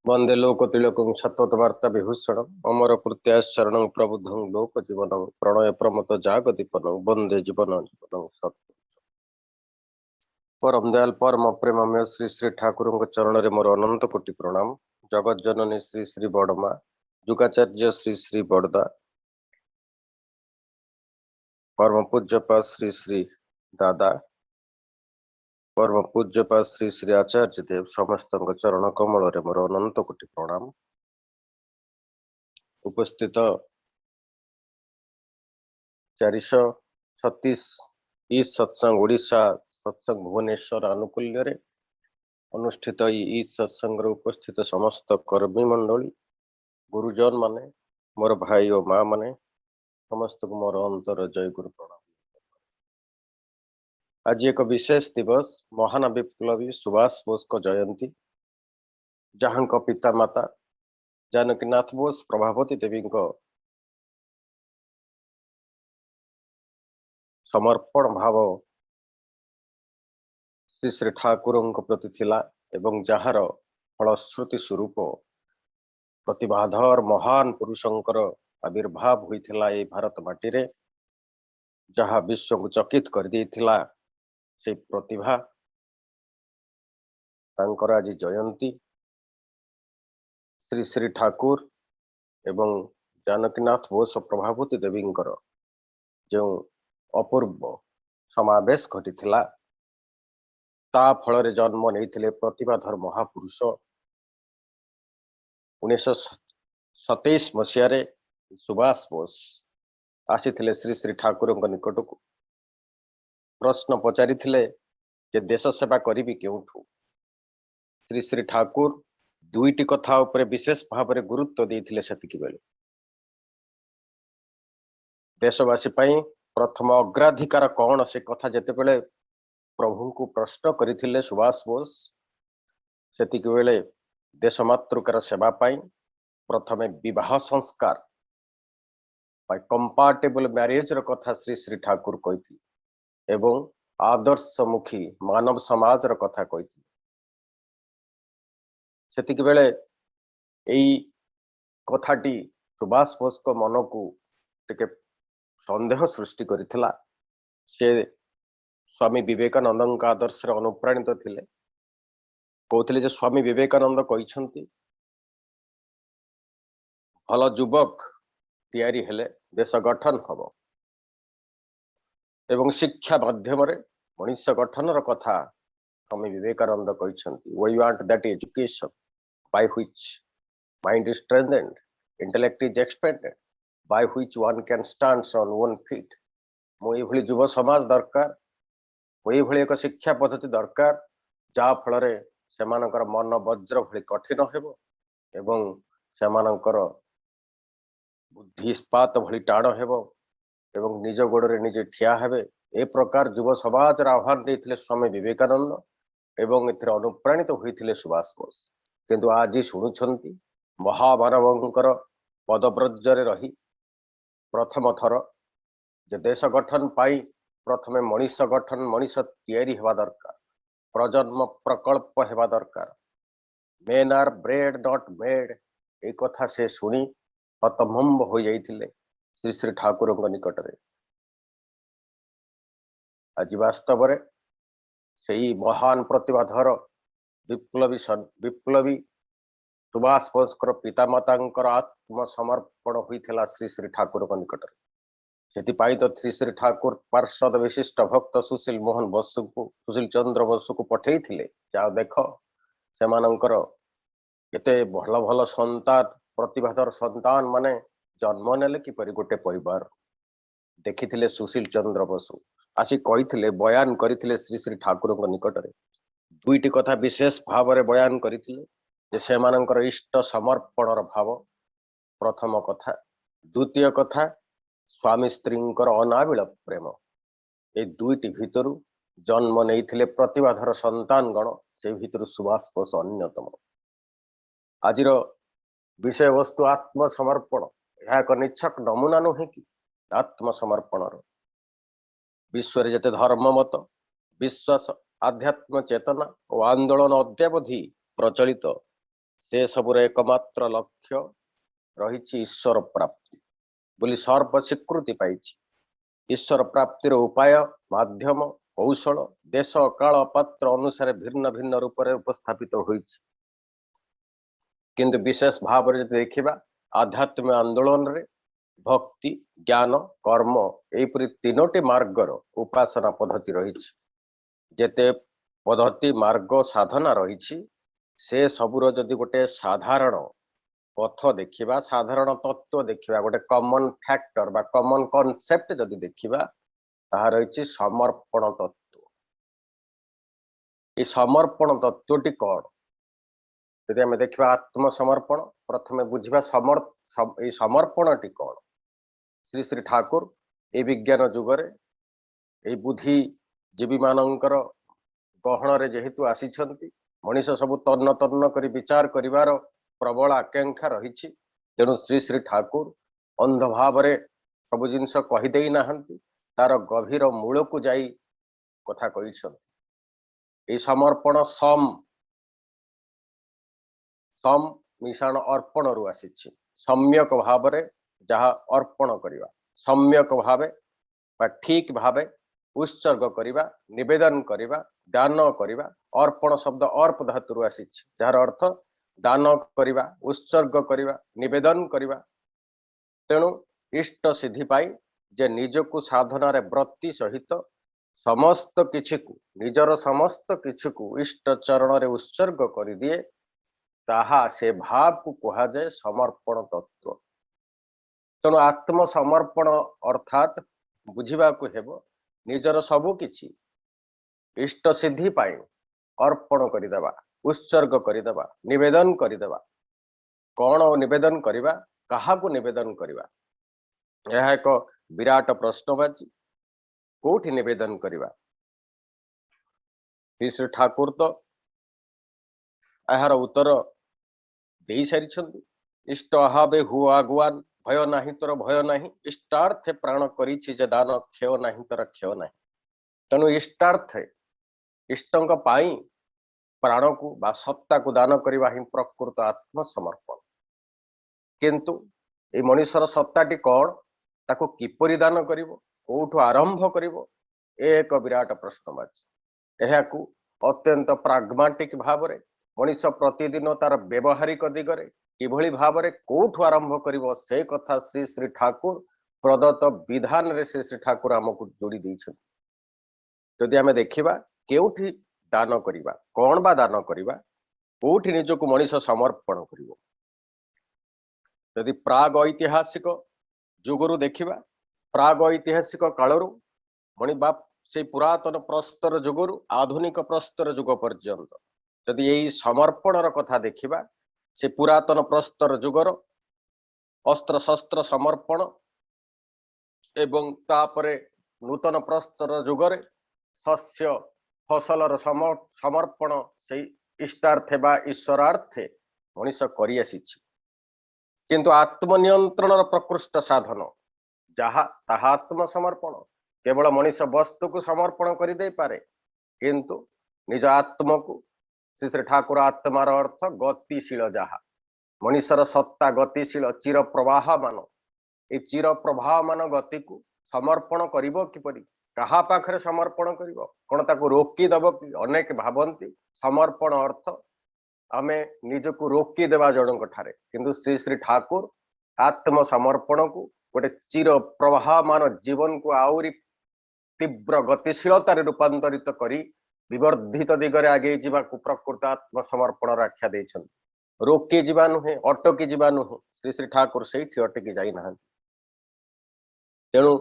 वंदे लोकतिलकं सत्वतवार्ता विभूषणं अमर कृत्याशरणं प्रबुद्धं लोक जीवनं प्रणय प्रमत जागदीपनं वंदे जीवन जीवनं सत् परम दयाल परम प्रेममय श्री श्री ठाकुर चरण रे मोर अनंत कोटि प्रणाम। जगत जननी श्री श्री बड़मा जुगाचार्य श्री श्री बड़दा परम पूज्यपाद श्री श्री दादा परम पूज्यपाद श्री श्री आचार्य देव समस्त चरण कमल रे मोर अनंत कोटि प्रणाम। उपस्थित 436 ई सत्संग ओडिशा सत्संग भुवनेश्वर आनुकूल्य रे अनुष्ठित ई सत्संग उपस्थित समस्त कर्मी मंडली गुरुजन माने मोर भाई और माँ माने समस्त को मोर अंतर जय गुरु प्रणाम। आज एक विशेष दिवस महान विप्लवी सुभाष बोस को जयंती जहां को पिता माता जानकीनाथ बोस प्रभावती देवी को समर्पण भाव श्री श्री ठाकुर प्रति थिला एवं जार फलश्रुति स्वरूप प्रतिभाधर महान पुरुषंकर आविर्भाव होइथिला ए भारत माटी रे जहाँ विश्व को चकित कर देइथिला से प्रतिभा तांकर आज जयंती श्री श्री ठाकुर एवं जानकीनाथ बोस प्रभावती देवी जो अपूर्व समावेश घटी ता फल जन्म नहीं प्रतिभाधर महापुरुष 1927 मसीह सुभाष बोस आसी श्री श्री ठाकुर निकट को प्रश्न पचारि देश सेवा करी केउठू श्री श्री ठाकुर दुईटी कथा उपरे विशेष भाव में गुरुत्व देइथिले सेतिकी बेले देशवासी पई प्रथम अग्राधिकार कौन से कथा जेते बेले प्रभु को प्रश्न करथिले सुभाष बोस सेतिकी बेले देशमातृकार सेवा पाई प्रथमे विवाह संस्कार कंपाटेबल मैरिज रो कथा श्री श्री ठाकुर कही एवं आदर्शमुखी मानव समाज रो कथा कही सेतिकी बेले एई कथाटी सुभाष बोस को मन को टिके संदेह सृष्टि करिथिला। से स्वामी विवेकानंद आदर्श अनुप्राणित थिले कहते स्वामी विवेकानंद कहते भल युवक तैयारी हेले देश गठन हम एवं शिक्षा माध्यम मनुष्य गठन कथा स्वामी विवेकानंद कहते we want that education by which mind is strengthened, intellect is expanded, by which one can stand on one feet. मो ये युव समाज दरकार ये एक शिक्षा पद्धति दरकार जा फल से मन वज्र भली कठिन हेबो एवं सेमानकर बुद्धि इस्पात भली टाण हेबो एवं निज गोड़े निजे ठिया हेबे ए प्रकार युव समाज आह्वान देथिले स्वामी विवेकानंद एवं एथिरे अनुप्राणित होइथिले सुभाष बोस। किंतु आज शुणुंट महामानवंकर पदव्रजरे रही प्रथम थर जे देश गठन पाई प्रथमे मनीष गठन मनीष तैयारी हेबा दरकार प्रजन्म प्रकल्प हेबा दरकार men are bred not made ए कथा से शुणी हतभम्ब हो जाइथिले श्री श्री ठाकुर निकट में। आज वास्तव में सही महान प्रतिभाधर विप्लवी सुभाष बोस पितामाता आत्मसमर्पण होता श्री श्री ठाकुर निकट में। तो श्री श्री ठाकुर पार्षद विशिष्ट भक्त सुशील मोहन बसु को सुशील चंद्र बसु को पठे जाओ देख से केते भल भल संतान प्रतिभाधर संतान माने जन्म नेले किपरि गोटे परिवार देखी सुशील चंद्र बसु आसी कही बयान करथिले श्री श्री ठाकुर निकट में दुईटी कथा विशेष भाव में बयान करथिले से इष्ट समर्पण भाव प्रथम कथा द्वितीय कथा स्वामी स्त्री अनाबिल प्रेम ए दुईटी भितर जन्म नहीं प्रतिभाधर संतान गण से भितर सुभाष बोस अन्यतम। आज विषय वस्तु आत्मसमर्पण यह एक निछक नमूना नुहे कि आत्मसमर्पण विश्व जते धर्म मत विश्वास आध्यात्म चेतना और आंदोलन अद्यावधि प्रचलित से सबुर एकमात्र लक्ष्य रही ईश्वर प्राप्ति बोली सर्व स्वीकृति पाई। ईश्वर प्राप्तिर उपाय माध्यम कौशल देश काल पात्र अनुसार भिन्न भिन्न रूप से उपस्थापित होइछि। किंतु विशेष भाव में देखा आध्यात्मिक आंदोलन रे भक्ति ज्ञान कर्म एपरी तीनोटी मार्गर उपासना पद्धति रही। जेते पद्धति मार्ग साधना रही से सबुर जदि गोटे साधारण पथ देखा साधारण तत्व देखा गोटे कॉमन फैक्टर बा कॉमन कॉन्सेप्ट जदि देखा ताहा रही समर्पण तत्व। ये समर्पण तत्वटी कौन यदि आम देखा आत्मसमर्पण प्रथमे बुझा समर्पणटी कौन। श्री श्री ठाकुर ए विज्ञान जुगरे ए बुद्धिजीवी मानकर गहन रे जेहेतु आसीछंती मनीष सब तन्न तन्न करी विचार करिवार प्रबल आकांक्षा रही। तेणु श्री श्री ठाकुर अंध भाव सब जिनस कहीदे नाहंती तार गभीर मूल को जाई कथा कही। समर्पण सम सम मिशाण अर्पण रु आसी सम्यक भाव जहाँ अर्पण करवा सम्यक भाव ठीक भाव उत्सर्ग करवा निवेदन करवा दान करवा अर्पण शब्द अर्प धातु आसी जार अर्थ दान करवा उत्सर्ग करवा निवेदन करवा। तेणु इष्ट सिद्धि पाई जे निजकु साधनार व्रत्ति सहित समस्त किछि को निजर समस्त किछि को इष्ट चरण रे उत्सर्ग कर दिए ताहा से भाव को कहा जाए समर्पण तत्व। तेणु आत्मसमर्पण अर्थात बुझा हेब निजर सबु किछि इष्ट सिद्धि पाई अर्पण करदेवा उत्सर्ग करदेवा निवेदन करदेवा। कौन निवेदन करवा कहा को निवेदन करवा यह एक विराट प्रश्नबाजी। कोठी निवेदन करवा श्री ठाकुर तो यार उत्तर दे सारी। इष्ट अहाबे हु आगुआन भय नाही तोर भय नाही इष्टार्थ प्राण करिछि जे दान क्षय नाही तोर क्षय नाही। तेणु इष्टार्थ इष्टंक पाई प्राण को बा सत्ता को दान करवा ही प्रकृत आत्मसमर्पण। किंतु ए मनुष्यर सत्ताटी कौन ताको किपरि दान करिवो कोठु आरंभ करिवो एक विराट प्रश्नबाची। यह अत्यंत प्राग्माटिक भाव में मनुष्य प्रतिदिन तार व्यवहारिक दिगरे किभली भाव में कोठु आरंभ करिवो से कथा श्री श्री ठाकुर प्रदत्त विधान रे श्री श्री ठाकुर आमको जोड़ी देइछन। जदि आमे देखिबा केउठी दान करिबा कौन बा दान करिबा कोठी निजको मनुष्य समर्पण करिवो। यदि प्राग ऐतिहासिक जुगरु देखिबा प्राग ऐतिहासिक कालरू मणि बाप से पुरातन प्रस्तर जुगरु आधुनिक प्रस्तर जुग पर्यंत यदि यही समर्पणर कथा देखिबा से पुरातन प्रस्तर जुगर अस्त्र शस्त्र समर्पण एवं तापरे नूतन प्रस्तर जुगरे शस्य फसलर समर्पण से इष्टार्थे बा ईश्वरार्थे मनुष्य करि आसीछि। किंतु आत्मनियंत्रण प्रकृष्ट साधन जहा ताहा आत्मसमर्पण केवल मनुष्य वस्तु को समर्पण कर दे पारे किंतु निज आत्म को श्री श्री ठाकुर आत्मार अर्थ गतिशील जहा मनुष्यर सत्ता गतिशील चिर प्रवाहमान ए चिर प्रवाहमान गति को समर्पण करिवो किपरि कहा पाखरे समर्पण करिवो कोन ताको रोकी दबो कि अनेक भावंती समर्पण अर्थ आमे निजको रोकी देवा जणक ठारे किंतु श्री श्री ठाकुर आत्म समर्पण को गोटे चिर प्रवाहमान जीवन को आउरी तीव्र गतिशीलतार रूपांतरित करी विवर्धित दिगरे आगे जीवा को प्रकृत आत्मसमर्पण आख्या देछन। रोकी जीवा नुहे अटकी जीवा नुहे श्री श्री ठाकुर से अटकी जाई ना। तेणु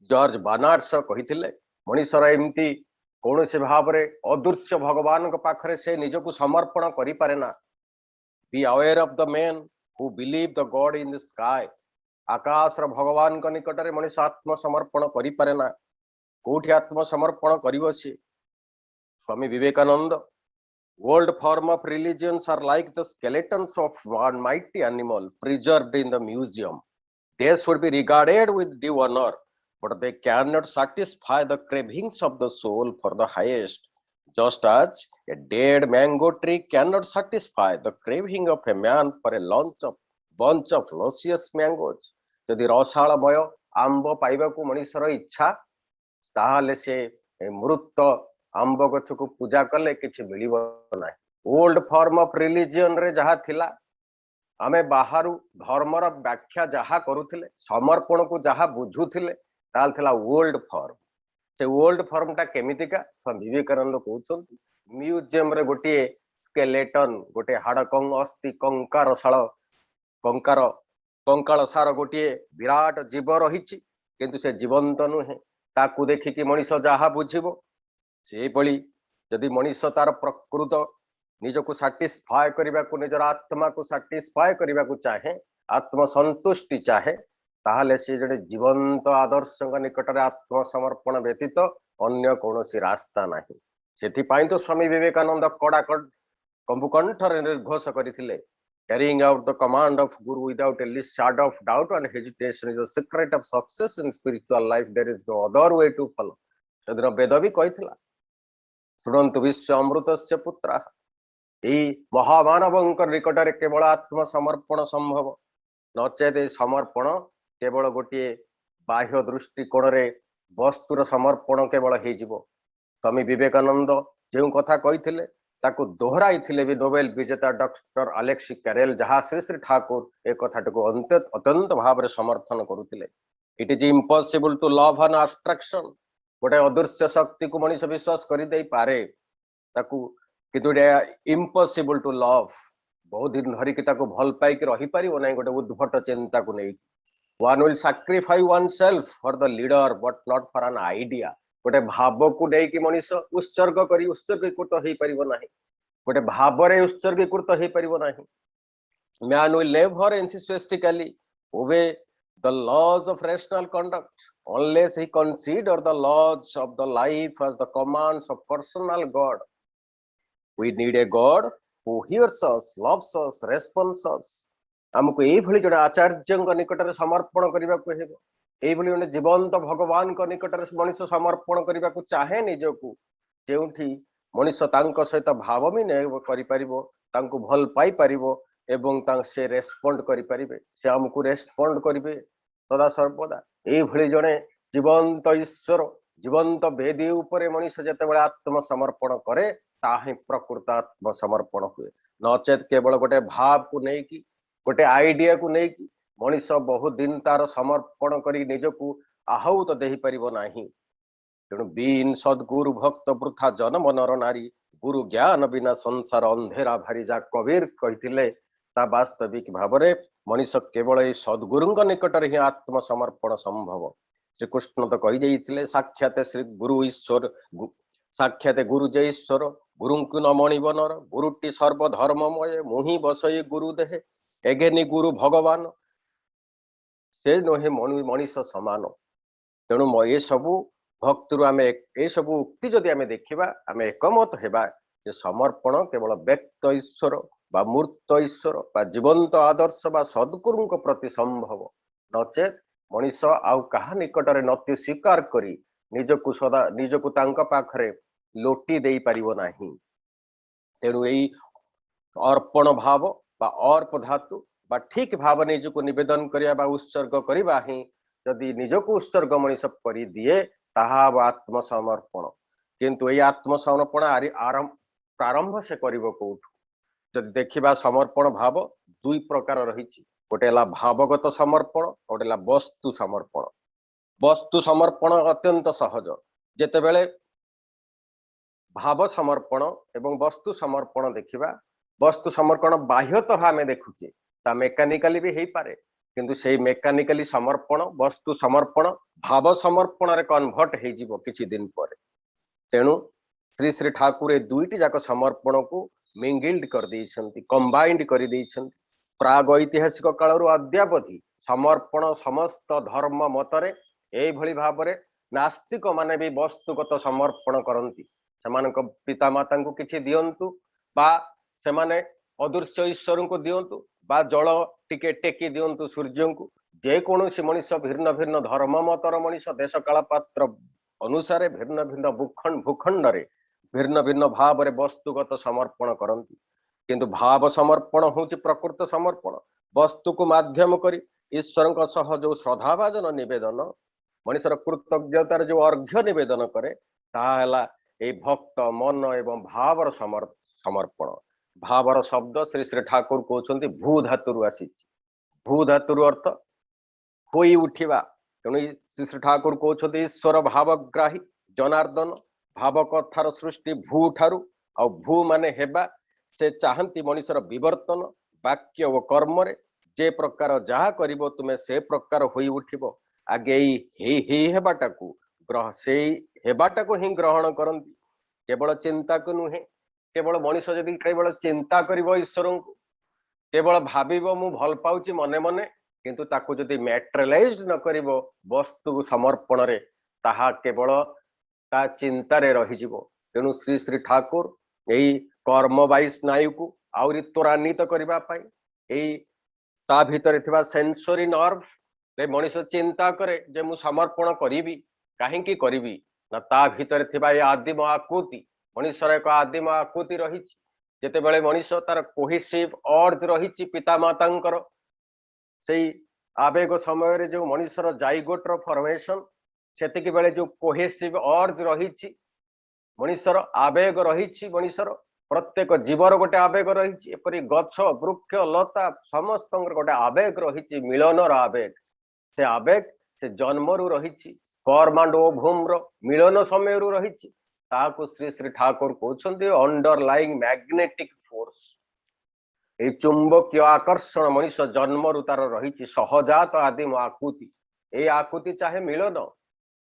जॉर्ज बार्नार्ड कहिथिले मनुष्यर एमती कौन से भाव में अदृश्य भगवान पाखरे से निजको समर्पण करि पारे ना। Be aware of the man who believe the God in the sky आकाश भगवान को निकट में मनुष्य आत्मसमर्पण करि पारे ना। कोठी आत्मसमर्पण करिवो से Swami Vivekananda Old form of religions are like the skeletons of one mighty animal preserved in the museum. They should be regarded with due honor, but they cannot satisfy the cravings of the soul for the highest. Just as a dead mango tree cannot satisfy the craving of a man for a bunch of luscious mangoes. ଯଦି ରସାଳମୟ ଆମ୍ବ ପାଇବାକୁ ମଣିଷର ଇଚ୍ଛା ତାହେଲେ ସେ ମୃତ ଆମ୍ବ ଗଛକୁ ପୂଜା କଲେ କିଛି ମିଳିବ ନାହିଁ। ଓଲ୍ଡ ଫର୍ମ ଅଫ ରିଲିଜିଅନ ରେ ଯାହା ଥିଲା, ଆମେ ବାହାରୁ ଧର୍ମର ବ୍ୟାଖ୍ୟା ଯାହା କରୁଥିଲେ, ସମର୍ପଣକୁ ଯାହା ବୁଝୁଥିଲେ, ତାହେଲେ ଥିଲା ଓଲ୍ଡ ଫର୍ମ। ସେ ଓଲ୍ଡ ଫର୍ମଟା କେମିତିକା? ସ୍ୱାମୀ ବିବେକାନନ୍ଦ କହୁଛନ୍ତି ମ୍ୟୁଜିୟମ ରେ ଗୋଟିଏ ସ୍କେଲେଟନ, ଗୋଟେ ହାଡ ଅସ୍ଥି କଙ୍କାଳ ସାର ଗୋଟିଏ ବିରାଟ ଜୀବ ରହିଛି, କିନ୍ତୁ ସେ ଜୀବନ୍ତ ନୁହେଁ। ତାକୁ ଦେଖିକି ମଣିଷ ଯାହା ବୁଝିବ, ସେଇଭଳି ଯଦି ମଣିଷ ତାର ପ୍ରକୃତ ନିଜକୁ ସାଟିସ୍ଫାଏ କରିବାକୁ, ନିଜର ଆତ୍ମାକୁ ସାଟିସ୍ଫାଏ କରିବାକୁ ଚାହେଁ, ଆତ୍ମସନ୍ତୁଷ୍ଟି ଚାହେଁ, ତାହେଲେ ସେ ଜଣେ ଜୀବନ୍ତ ଆଦର୍ଶଙ୍କ ନିକଟରେ ଆତ୍ମସମର୍ପଣ ବ୍ୟତୀତ ଅନ୍ୟ କୌଣସି ରାସ୍ତା ନାହିଁ। ସେଥିପାଇଁ ତ ସ୍ୱାମୀ ବିବେକାନନ୍ଦ କମ୍ବୁକଣ୍ଠରେ ନିର୍ଘୋଷ କରିଥିଲେ, carrying out the command of Guru without a least shadow of doubt and hesitation is the secret of success in spiritual life. There is no other way to follow. ସେଦିନ ବେଦ ବି କହିଥିଲା, ଶୁଣନ୍ତୁ ବିଶ୍ୱ ଅମୃତସ୍ୟ ପୁତ୍ରା, ଏଇ ମହାମାନବଙ୍କ ନିକଟରେ କେବଳ ଆତ୍ମସମର୍ପଣ ସମ୍ଭବ, ନଚେତ ଏ ସମର୍ପଣ କେବଳ ଗୋଟିଏ ବାହ୍ୟ ଦୃଷ୍ଟିକୋଣରେ ବସ୍ତୁର ସମର୍ପଣ କେବଳ ହେଇଯିବ। ସ୍ୱାମୀ ବିବେକାନନ୍ଦ ଯେଉଁ କଥା କହିଥିଲେ ତାକୁ ଦୋହରାଇଥିଲେ ବି ନୋବେଲ ବିଜେତା ଡକ୍ଟର ଆଲେକ୍ସି କ୍ୟାରେଲ, ଯାହା ଶ୍ରୀ ଶ୍ରୀ ଠାକୁର ଏ କଥାଟିକୁ ଅତ୍ୟନ୍ତ ଭାବରେ ସମର୍ଥନ କରୁଥିଲେ। It is impossible to love an abstraction. ଗୋଟେ ଅଦୃଶ୍ୟ ଶକ୍ତିକୁ ମଣିଷ ବିଶ୍ୱାସ କରିଦେଇପାରେ ତାକୁ, କିନ୍ତୁ ଇମ୍ପସିବଲ ଟୁ ଲଭ୍, ବହୁତ ଦିନ ଧରିକି ତାକୁ ଭଲ ପାଇକି ରହିପାରିବ ନାହିଁ ଗୋଟେ ଉଦ୍ଭଟ ଚିନ୍ତାକୁ ନେଇକି। One will sacrifice oneself for the leader but not for an idea. ଗୋଟେ ଭାବକୁ ନେଇକି ମଣିଷ ଉତ୍ସର୍ଗୀକୃତ ହେଇପାରିବ ନାହିଁ, ଗୋଟେ ଭାବରେ ଉତ୍ସର୍ଗୀକୃତ ହେଇପାରିବ ନାହିଁ। Man will never enthusiastically obey the laws of rational conduct unless he consider the laws of the life as the commands of personal God. We need a God who hears us, loves us, responds us. ଆମକୁ ଏଇଭଳି ଜଣେ ଆଚାର୍ଯ୍ୟଙ୍କ ନିକଟରେ ସମର୍ପଣ କରିବାକୁ ହେବ, ଏଇଭଳି ଜଣେ ଜୀବନ୍ତ ଭଗବାନଙ୍କ ନିକଟରେ ମଣିଷ ସମର୍ପଣ କରିବାକୁ ଚାହେଁ ନିଜକୁ, ଯେଉଁଠି ମଣିଷ ତାଙ୍କ ସହିତ ଭାବ ବିନିମୟ କରିପାରିବ, ତାଙ୍କୁ ଭଲ ପାଇପାରିବ ଏବଂ ସେ ରେସ୍ପଣ୍ଡ କରିପାରିବେ, ସେ ଆମକୁ ରେସ୍ପଣ୍ଡ କରିବେ ସଦା ସର୍ବଦା। ଏଇଭଳି ଜଣେ ଜୀବନ୍ତ ଈଶ୍ୱର, ଜୀବନ୍ତ ବେଦୀ ଉପରେ ମଣିଷ ଯେତେବେଳେ ଆତ୍ମସମର୍ପଣ କରେ, ତାହା ହିଁ ପ୍ରକୃତ ଆତ୍ମସମର୍ପଣ ହୁଏ। ନଚେତ କେବଳ ଗୋଟେ ଭାବକୁ ନେଇକି, ଗୋଟେ ଆଇଡିଆକୁ ନେଇକି ମଣିଷ ବହୁ ଦିନ ତାର ସମର୍ପଣ କରି ନିଜକୁ ଆହୁତ ଦେଇପାରିବ ନାହିଁ। ତେଣୁ ବିନ୍ ସଦ୍ଗୁରୁ ଭକ୍ତ ବୃଥା ଜନମ ନର ନାରୀ, ଗୁରୁ ଜ୍ଞାନ ବିନା ସଂସାର ଅନ୍ଧେରା ଭାରି, ଯାହା କବୀର କହିଥିଲେ ତା ବାସ୍ତବିକ ଭାବରେ ମଣିଷ କେବଳ ଏଇ ସଦ୍ଗୁରୁଙ୍କ ନିକଟରେ ହିଁ ଆତ୍ମସମର୍ପଣ ସମ୍ଭବ। ଶ୍ରୀକୃଷ୍ଣ ତ କହିଯାଇଥିଲେ, ସାକ୍ଷାତ ଶ୍ରୀ ଗୁରୁ ଈଶ୍ୱର, ସାକ୍ଷାତ ଗୁରୁ ଯେ ଈଶ୍ୱର, ଗୁରୁଙ୍କୁ ନ ମଣିବ ନର, ଗୁରୁଟି ସର୍ବଧର୍ମମୟ, ମୁହିଁ ବସଇ ଗୁରୁ ଦେହେ, ଏଗେନି ଗୁରୁ ଭଗବାନ, ସେ ନୁହେଁ ମଣିଷ ସମାନ। ତେଣୁ ଏସବୁ ଭକ୍ତରୁ ଆମେ ଏସବୁ ଉକ୍ତି ଯଦି ଆମେ ଦେଖିବା, ଆମେ ଏକମତ ହେବା ଯେ ସମର୍ପଣ କେବଳ ବ୍ୟକ୍ତ ଈଶ୍ୱର ବା ମୂର୍ତ୍ତ ଈଶ୍ୱର ବା ଜୀବନ୍ତ ଆଦର୍ଶ ବା ସଦ୍ଗୁରୁଙ୍କ ପ୍ରତି ସମ୍ଭବ, ନଚେତ ମଣିଷ ଆଉ କାହା ନିକଟରେ ନତି ସ୍ୱୀକାର କରି ନିଜକୁ ତାଙ୍କ ପାଖରେ ଲୋଟି ଦେଇପାରିବ ନାହିଁ। ତେଣୁ ଏଇ ଅର୍ପଣ ଭାବ ବା ଅର୍ପ ଧାତୁ ବା ଠିକ ଭାବ ନିଜକୁ ନିବେଦନ କରିବା ବା ଉତ୍ସର୍ଗ କରିବା ହିଁ ଯଦି ନିଜକୁ ଉତ୍ସର୍ଗ ମଣିଷ କରିଦିଏ, ତାହା ହବ ଆତ୍ମସମର୍ପଣ। କିନ୍ତୁ ଏଇ ଆତ୍ମସମର୍ପଣ ପ୍ରାରମ୍ଭ ସେ କରିବ କୋଉଠୁ? ଯଦି ଦେଖିବା ସମର୍ପଣ ଭାବ ଦୁଇ ପ୍ରକାର ରହିଛି, ଗୋଟେ ହେଲା ଭାବଗତ ସମର୍ପଣ, ଗୋଟେ ହେଲା ବସ୍ତୁ ସମର୍ପଣ। ବସ୍ତୁ ସମର୍ପଣ ଅତ୍ୟନ୍ତ ସହଜ। ଯେତେବେଳେ ଭାବ ସମର୍ପଣ ଏବଂ ବସ୍ତୁ ସମର୍ପଣ ଦେଖିବା, ବସ୍ତୁ ସମର୍ପଣ ବାହ୍ୟତଃ ଆମେ ଦେଖୁଛେ, ତା ମେକାନିକାଲି ବି ହେଇପାରେ, କିନ୍ତୁ ସେଇ ମେକାନିକାଲି ସମର୍ପଣ, ବସ୍ତୁ ସମର୍ପଣ ଭାବ ସମର୍ପଣରେ କନଭର୍ଟ ହେଇଯିବ କିଛି ଦିନ ପରେ। ତେଣୁ ଶ୍ରୀ ଶ୍ରୀ ଠାକୁର ଏ ଦୁଇଟି ଯାକ ସମର୍ପଣକୁ ମିଙ୍ଗିଲ୍ଡ କରିଦେଇଛନ୍ତି, କମ୍ବାଇଣ୍ଡ କରିଦେଇଛନ୍ତି। ପ୍ରାଗ ଐତିହାସିକ କାଳରୁ ଅଦ୍ୟାବଧି ସମର୍ପଣ ସମସ୍ତ ଧର୍ମ ମତରେ ଏଇଭଳି ଭାବରେ ନାସ୍ତିକ ମାନେ ବି ବସ୍ତୁଗତ ସମର୍ପଣ କରନ୍ତି। ସେମାନଙ୍କ ପିତାମାତାଙ୍କୁ କିଛି ଦିଅନ୍ତୁ ବା ସେମାନେ ଅଦୃଶ୍ୟ ଈଶ୍ୱରଙ୍କୁ ଦିଅନ୍ତୁ ବା ଜଳ ଟିକେ ଟେକି ଦିଅନ୍ତୁ ସୂର୍ଯ୍ୟଙ୍କୁ। ଯେକୌଣସି ମଣିଷ ଭିନ୍ନ ଭିନ୍ନ ଧର୍ମ ମତର ମଣିଷ ଦେଶ କାଳ ପାତ୍ର ଅନୁସାରେ ଭିନ୍ନ ଭିନ୍ନ ଭୂଖଣ୍ଡରେ भिन्न भिन्न भाव रे वस्तुगत समर्पण करती किंतु भाव समर्पण होची प्रकृत समर्पण वस्तु को माध्यम करी ईश्वर सह जो श्रद्धाभाजन निवेदन मनुष्यर कृतज्ञतार जो अर्घ्य निवेदन करे ताहा ए भक्त मन एवं भावर समर्पण भावर शब्द श्री श्री ठाकुर कहते भू धातु आसी भू धातु अर्थ होई उठिबा तेणु श्री श्री ठाकुर कहते ईश्वर भावग्राही जनार्दन भाव कथार सृष्टि भू ठारू आ भू माने हेबा से चाहती मनुष्यर विवर्तन वाक्य और कर्म रे जे प्रकार जहा करिवो तुमे से प्रकार होई उठिबो आगे हेबाटा को ग्रह से हेबाटा को ही ग्रहण करती केवल चिंता को नुहे केवल मनुष्य जदि केवल चिंता करिवो ईश्वर को केवल भाविबो मु भल पाउची मने मने किंतु ताकू जदि मैटेरियलाइज न करिवो वस्तु समर्पण रे ताहा केवल ता चिंता रे रही जिवो तेणु श्री श्री ठाकुर यही कर्मवाई स्नायु को आउरी त्वरान्वित करबा पई एई ता भितरे थिबा सेंसरी नर्व रे मनुष्य चिंता करे जे मु समर्पण करिवि काहेकि करिवि ना ता भितरे थिबा ए आदिम आकृति मनुष्यर एक आदिम आकृति रही जेते बेले मनुष्य तार कोहेसिव अर्ज रही पिता मातांकर से आवेग समय रे जो मनुष्यर जाइगोट रो फॉर्मेशन सेतिक बेले जो कोहेसिव अर्ज रही मनुष्यर आवेग रही मनुष्यर प्रत्येक जीवर गोटे आवेग रही एपरी गछ वृक्ष लता समस्त गोटे आवेग रही मिलनर आवेग से आवेग से जन्मरू रही स्पर्म एंड ओवम रो मिलन समय रही श्री श्री ठाकुर कहते अंडरलाइंग मैग्नेटिक फोर्स ए चुंबकीय आकर्षण मनुष्य जन्मरू तार रही सहजात आदिम आकृति ए आकृति चाहे मिलन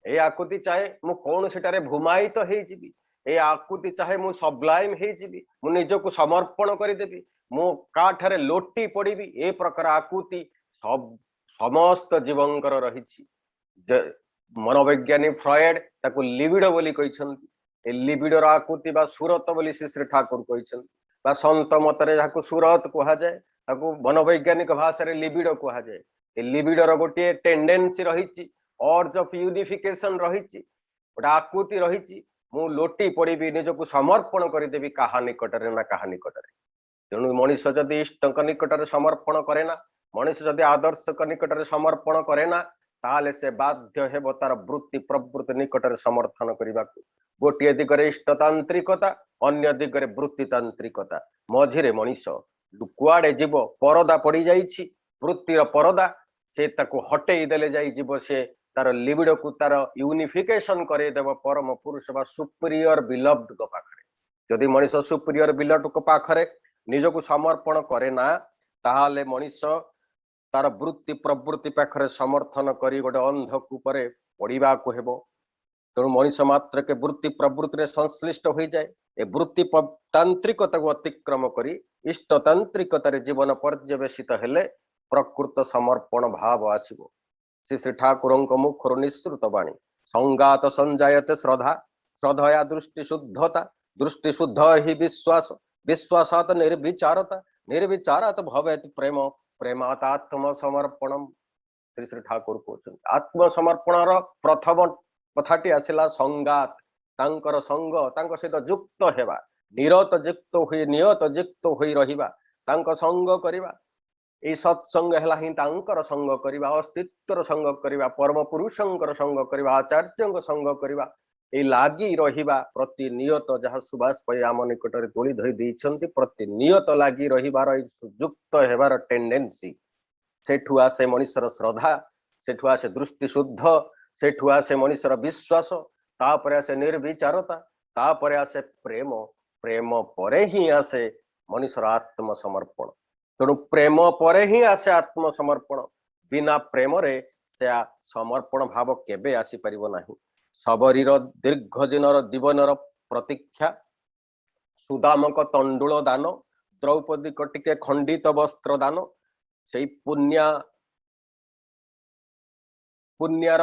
ए आकृति चाहे मु कौन सेटारे भूमायित हेजिबी ए आकृति चाहे मु सबलाइम हेजिबी मु निजको समर्पण करिदेबी मु काठारे लोटी पड़िबी ए प्रकार आकृति सब समस्त जीवंकर रही मनोवैज्ञानिक फ्रॉयड ताको लिबिडो बोली कहिसंती ए लिबिडोर आकृति बा सुरत बोली श्री श्री ठाकुर कहिसंती बा संत मतरे जाको सुरत कहा जाए ताको मनोवैज्ञानिक भाषा रे लिबिडो कहा जाए ए लिबिडोर गोटे टेंडेंसी रही अर्ज ऑफ यूनिफिकेशन रही गोटे आकृति रही मु लोटी पड़ी निजको समर्पण करदेवी कहा निकटरे ना कहा निकटरे तेणु मनुष्य जदि इष्ट निकटरे समर्पण करे ना मनुष्य जदि आदर्श निकटरे समर्पण करे ना ताले से बाध्य हेब तार वृत्ति प्रवृत्ति निकटरे समर्थन करने गोटे दिगरे इष्टतांत्रिकता अन्य दिगरे वृत्तितांत्रिकता मझिरे मनुष्य कुआड़े जीव परदा पड़ी जाइछि वृत्तिर परदा से ताको हटेई देले जाई जीव से तार लिबिडो को तार यूनिफिकेशन करे देव परम पुरुष बा सुपीरियर बिलव्ड को पाखरे जदि मनुष्य सुपीरियर बिलव्ड को पाखरे निजको समर्पण करे ना ताहाले मनुष्य तार वृत्ति प्रवृत्ति पाखरे समर्थन करी गोटे अंध कूपरे पड़िबा को हेबो तेणु मनुष्य मात्र के वृत्ति प्रवृत्ति रे संश्लिष्ट हो जाए ए वृत्ति तांत्रिकता को अतिक्रम करी इष्टतांत्रिकता रे जीवन पर्यवेसित हेले प्रकृत समर्पण भाव आसीबो श्री श्री ठाकुर मुखर निश्रुत वाणी संगात संजायते श्रद्धा श्रद्धया दृष्टि शुद्धता दृष्टि शुद्ध ही विश्वास विश्वासात निर्विचारता निर्विचारात भवेत प्रेम प्रेमात आत्मसमर्पणम श्री श्री ठाकुर कहते आत्मसमर्पण प्रथम कथाटी आसला संगात तांकर संग तांक सहित युक्त हेबा निरत युक्त हुई नियत युक्त हुई रहिबा तांक संग करिबा ए सत्संग है ही तांकर संग करिबा अस्तित्वर संग करिबा परम पुरुषंकर संग करिबा आचार्यंक संग करिबा ए लागी रहिबा प्रतिनियत जहाँ सुभाष भाई आम निकटरे तोली धई दैछंती प्रतिनियत लागी रहिबार युक्त हेबार टेंडेंसी सेठु आसे मनुष्यर श्रद्धा सेठु आसे दृष्टि शुद्ध सेठु आसे मनुष्यर विश्वास तापरे आसे निर्विचारता तापरे आसे प्रेम प्रेम परे ही आसे मनुष्यर आत्मसमर्पण तेणु प्रेम परे ही आसे आत्मसमर्पण बिना प्रेम रे से समर्पण भाव केबे आसी परिबो नाही सबरीर दीर्घ दिनर जीवनर प्रतीक्षा सुदामक तंडुल दान द्रौपदी को टिके खंडित वस्त्र दान से पुण्यार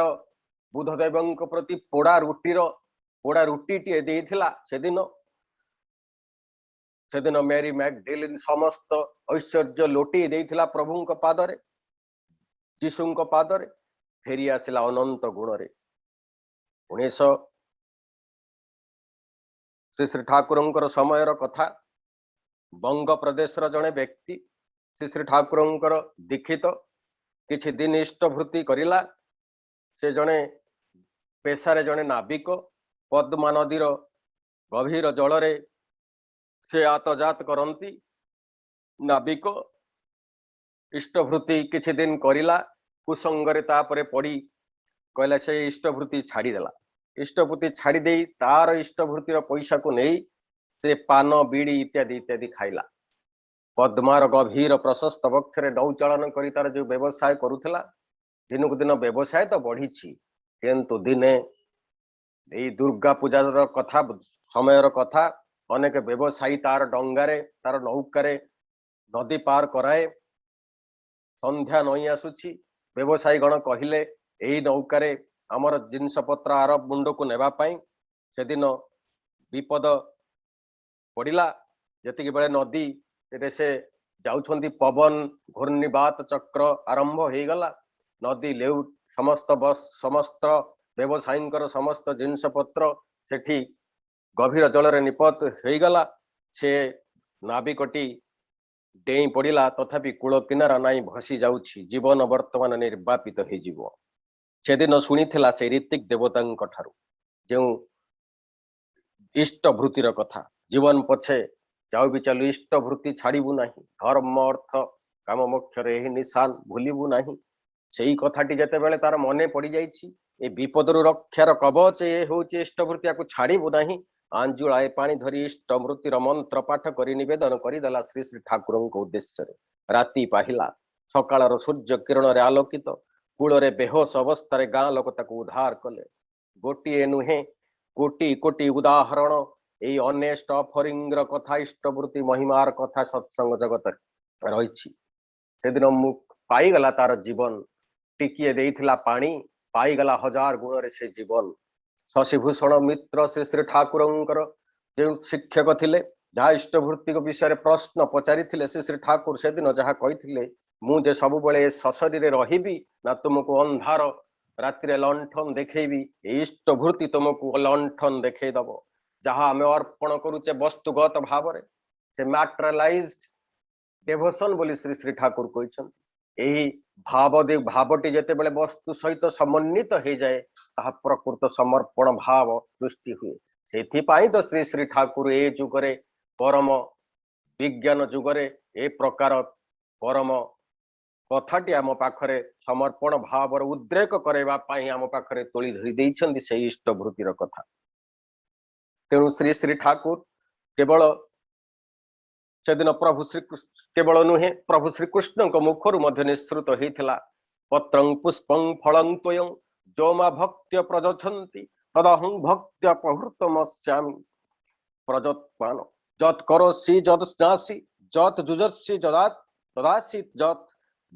बुधदेव प्रति पोड़ा रुटी टे देइथिला सेदिन मेरी मैगडेलिन समस्त ऐश्वर्य लोटी देइथिला प्रभु पादरे जीशु पादरे फेरी आसिला अनंत गुण रे 1900 श्री श्री ठाकुरंकर समयर कथा बंग प्रदेश जड़े व्यक्ति श्री श्री ठाकुरंकर दीक्षित किछि दिन इष्टभूति करिला से जड़े पेशारे जड़े नाविक पद्मा नदीर गभीर जल से आतजात करती नाविक इष्टभूति किछि दिन करिला कुसंगरे तापरे पड़ी कहला से इष्टभूति छाड़देला इष्टभूति छाड़ी दे तार इष्टभूतिर पैसा को नहीं से पान बीड़ी इत्यादि इत्यादि खाइला पद्मार गभीर प्रशस्त बक्षरे नौचालन कर तार जो व्यवसाय करुला दिनकू दिन व्यवसाय तो बढ़ी किंतु दिने ये दुर्गा पूजार कथा समयर कथा अनेक व्यवसायी तार डंगारे तार नौकारे नदी पार कराए संध्या नई आसुची व्यवसायी गण कहले यही नौकारे आमर जिनस पत्र आरब मुंड को नेबा पाई से दिन विपद पड़ा जी बेले नदी से जाउछंती पवन घूर्णिबात चक्र आरंभ हो गला नदी लेउ समस्त व्यवसायी समस्त जिनस पत्र सेठी गभीर जल निपत हो गला से नाविकटी डेई पड़ा तथापि कूल किनारा नाई भसी जाउछि जीवन वर्तमान निर्वापित हो जीवो से दिन शुणीथिला से ऋतिक देवता ठारू जो इष्टभूतिर कथा जीवन पछे जाऊ भी चलू इष्टभूति छाड़बू ना धर्म अर्थ काम मोक्ष निशान भूलबू ना से कथाटी जिते बेले तार मने पड़ जाए विपदरु रक्षार कवच ये हूँ इष्टभूति या छाड़बू ना आंजुलाए पानी धरी इष्टमृतिर मंत्र पाठ कर निवेदन करदेला श्री श्री ठाकुर उद्देश्य राति पाहिला सकाळर सूर्य किरण रे आलोकित कूल बेहोश अवस्था गाँ लोक ताकू उद्धार कले गोटे नुहे कोटी कोटी उदाहरण यही अनेस्ट अफरिंग कथा इष्टवृत्ति महिमार कथा सत्संग जगत रही से दिन मु पाईगला तार जीवन टिकिए देइथिला पानी पाईगला हजार गुण रे से जीवन शशिभूषण मित्र श्री श्री ठाकुरंकर जो शिक्षक थिले जहाँ इष्टवृत्ति विषय प्रश्न पचारि श्री श्री ठाकुर से दिन जहाँ कही मुझे सब बड़े सशरी रही ना तुमको अंधार राति लंठन देखेबी इष्टभूति तुमको लंठन देखेदब जहाँ आम अर्पण करुचे वस्तुगत भाव से मैटेरियलाइज्ड डेभोशन बोली श्री श्री ठाकुर कहते भावटी जिते बड़े वस्तु सहित समन्वित हो जाए ताहा प्रकृत समर्पण भाव सृष्टि हुए से तो श्री श्री ठाकुर ए जुगरे परम विज्ञान जुगरे ए प्रकार परम कथाटी आम पाखरे समर्पण भाव उद्रेक करने आम पाखरे तोली धरी देइछन्ति से इष्टभूतिर कथा तेणु श्री श्री ठाकुर केवल से दिन प्रभु श्री केवल नुहे प्रभु श्रीकृष्ण मुखर मध्य निःसृत होता पत्रं पुष्पं फलं त्वयं जो मा भक्त्य प्रजछन्ति तदहं भक्त्या प्रहृतमस्यामि प्रजत्पान जत करोसि जत स्नासि जत जुजर्सि जदात तदासि जत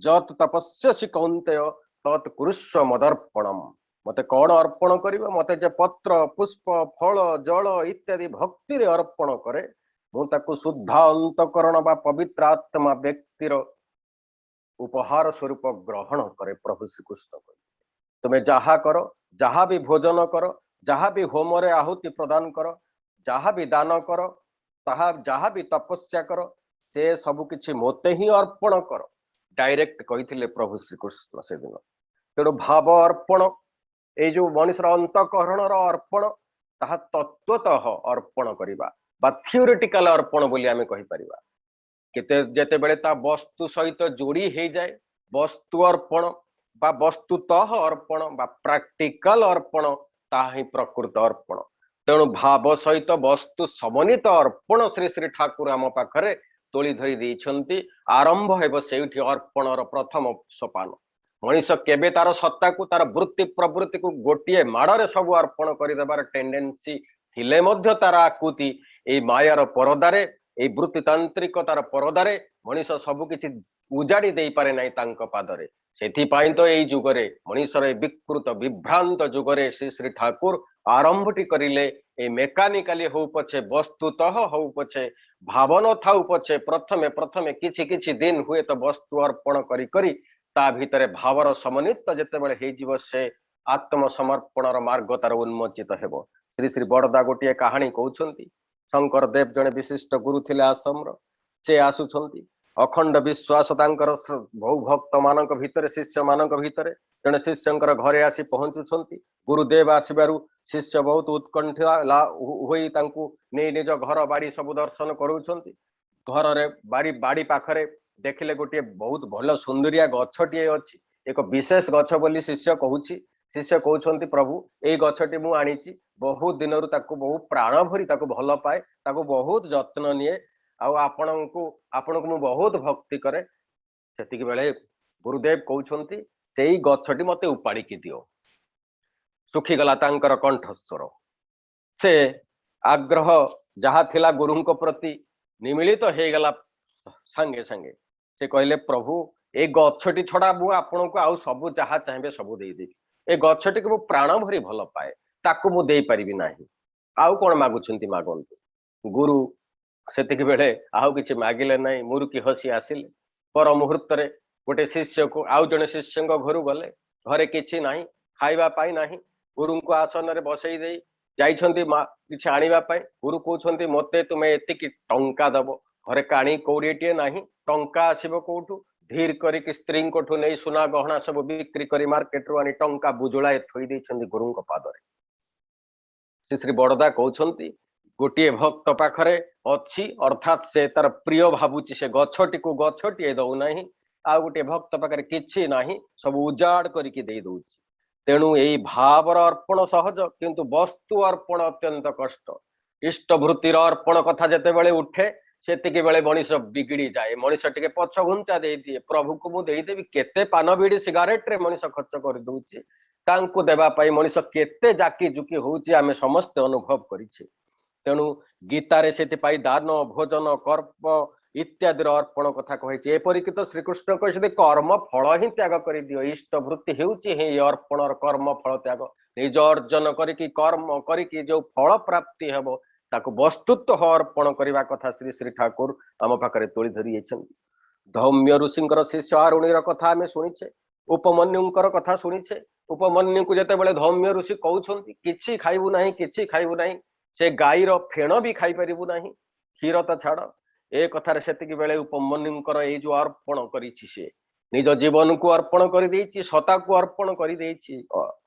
जत तपस्यसि कौन्तेय तत् कुरुष्व मदर्पणम मते कौन अर्पण करिबा मते जे पत्र पुष्प फल जल इत्यादि भक्ति रे अर्पण करे मु ताकु शुद्ध अंतकरण बा पवित्र आत्मा व्यक्तिर उपहार स्वरूप ग्रहण करे प्रभु श्रीकृष्ण तुम्हें जहा करो जहा भी भोजन करो जहा भी होम रे आहुति प्रदान करो जहा भी दान करो ताहा जहा भी तपस्या करो से सब किछि मोते ही अर्पण करो डायरेक्ट कही प्रभु श्रीकृष्ण से दिन तेणु भाव अर्पण ये जो मनुष्य अंतकरण अर्पण ताहा तत्वतः अर्पण करिबा बा थियोरेटिकल अर्पण बोली आमे कहि परिबा केते जेते बेले ता वस्तु सहित जोड़ी हो जाए वस्तु अर्पण बा वस्तुतः अर्पण बा प्रैक्टिकल अर्पण ताहा ही प्रकृत अर्पण तेणु भाव सहित वस्तु समन्वित अर्पण श्री श्री ठाकुर आम पाखरे तोली धरी देइछन्ति आरंभ हेब सेउठी अर्पणर प्रथम सोपान मनीष केबे तार सत्ता को तार वृत्ति प्रवृत्ति को गोटे माड़े सब अर्पण कर टेंडेंसी थिले मध्य तार आकुति ए मायार परदारे ए वृत्तितांत्रिक तार परदारे मनीष सबकि उजाड़ी दे पारे नाई तांको पादरे सेथिपाई तो यही जुगरे मनीषर विकृत विभ्रांत जुगरे श्री श्री ठाकुर आरंभटी करिले ए मेकानिकाली हो पछे वस्तुतः हो पछे भावन थाउ पछे प्रथमे प्रथमे किछि किछि दिन हुए तो वस्तु अर्पण करी करी ता भितरे भावर समन्वित जेतेबेले हे जीव से आत्मसमर्पणर मार्ग तार उन्मोचित हेबो श्री श्री बड़दा गोटे कहानी कहउछन्ति शंकर देव जड़े विशिष्ट गुरु थिले आश्रम से आसुछंती अखंड विश्वास तांकर बहु भक्त मानक भितर शिष्य मानक भितर जड़े शिष्यंकर घरे आसी पहुंचुछंती गुरुदेव आसबारु शिष्य बहुत उत्कंठा होई तांकु नै निज घर बाड़ी सब दर्शन करूछंती घर रे बाड़ी बाड़ी पाखरे देखिले गोटे बहुत भल सुंदरिया गछटिए अछि एक विशेष गछ बोली शिष्य कहूछि शिष्य कहउछंती प्रभु एई गछटी मु आनिछि बहुत दिनरु ताकु बहुत प्राण भरी ताकु भल पाए ताकु बहुत जत्न निए आपणको मु बहुत भक्ति करे सेतिक बेले गुरुदेव कहउछंती सेई गछटी मते उपाड़ी की दियो सुखी गला तांकर कंठस्वर से आग्रह जहा थिला गुरुंको प्रति निमिलित हो गला संगे संगे से कहले प्रभु ए गछटी छड़ा मु आपणको आउ सब जहा चाहेबे सब देई देबी ए गछटी को प्राण भरी भल पाए ताकू मु देई परिबी नाही आउ कोन मागुछंती मागंतु गुरु सेतिक बेले आउ किछि मागिले नाही मुरुकी हसी आसिले पर मुहूर्त रे गोटे शिष्य को आउ जने शिष्य घर गले घरे किछि नाही खाइबा पाई नाही गुरु को आसन रे बसई देई जाइछंती किछि आनिबा पाई गुरु कहउछंती मते तुमे एतिकी टंका दबो घरे काणी कौड़ीटिए नाही टंका आसीबो कोठु धीर करी स्त्री कोठु नहीं सुना गहना सब बिक्री करी मार्केट रू आनी टंका बुजुलाए थोई देइछंती गुरु को पादरे श्री श्री बड़दा कहउछंती गोटे भक्त पाखरे अछि अर्थात से तार प्रिय भाबुची से गछटी को गछटी दउ नाही आ गोटे भक्त पाखरे किछि नाही सब उजाड़ करिकी देई दउची तेणु एई भावर अर्पण सहज किंतु वस्तु अर्पण अत्यंत कष्ट इष्ट वृत्तिर अर्पण कथा जेते बेले उठे सेतिकी बेले मनीष बिगड़ी जाए मनीष टिके पछ घुंचा दे दिए प्रभु को मु देई देबी केते पान बीड़ी सिगारेट रे मनीष खर्च कर दउची तांकु देबा पाई मनीष केते जाकी जुकी होउची आमे समस्त अनुभव करिछे तेणु गीता रे सेति पाई दान भोजन कर्म इत्यादि अर्पण कथा कहिछे एपरिक तो श्रीकृष्ण कहते कर्म फल ही त्याग कर दियो इष्ट वृत्ति हेउची हे अर्पण कर्म फल त्याग निज अर्जन करिकी कर्म करिकी जो फल प्राप्ति हेबो ताकु वस्तुत्व अर्पण करने कथा श्री श्री ठाकुर आम पाखे तोली धरी धौम्य ऋषिंकर शिष्य आरुणीर कथा आम शुणीचे उपमन्युंकर कथा शुणीचे उपमन्यु को जिते बड़े धौम्य ऋषि कहउछंती किछि खाइबु नाही किछि खाइबु नाही से गाईर फेण भी खाई परिबु नाही क्षीर तो छाड़ ए कथार सेतिकी बेले उपमन्युंकर ए जो अर्पण करिछि से निज जीवन को अर्पण कर देइछि सता को अर्पण कर देइछि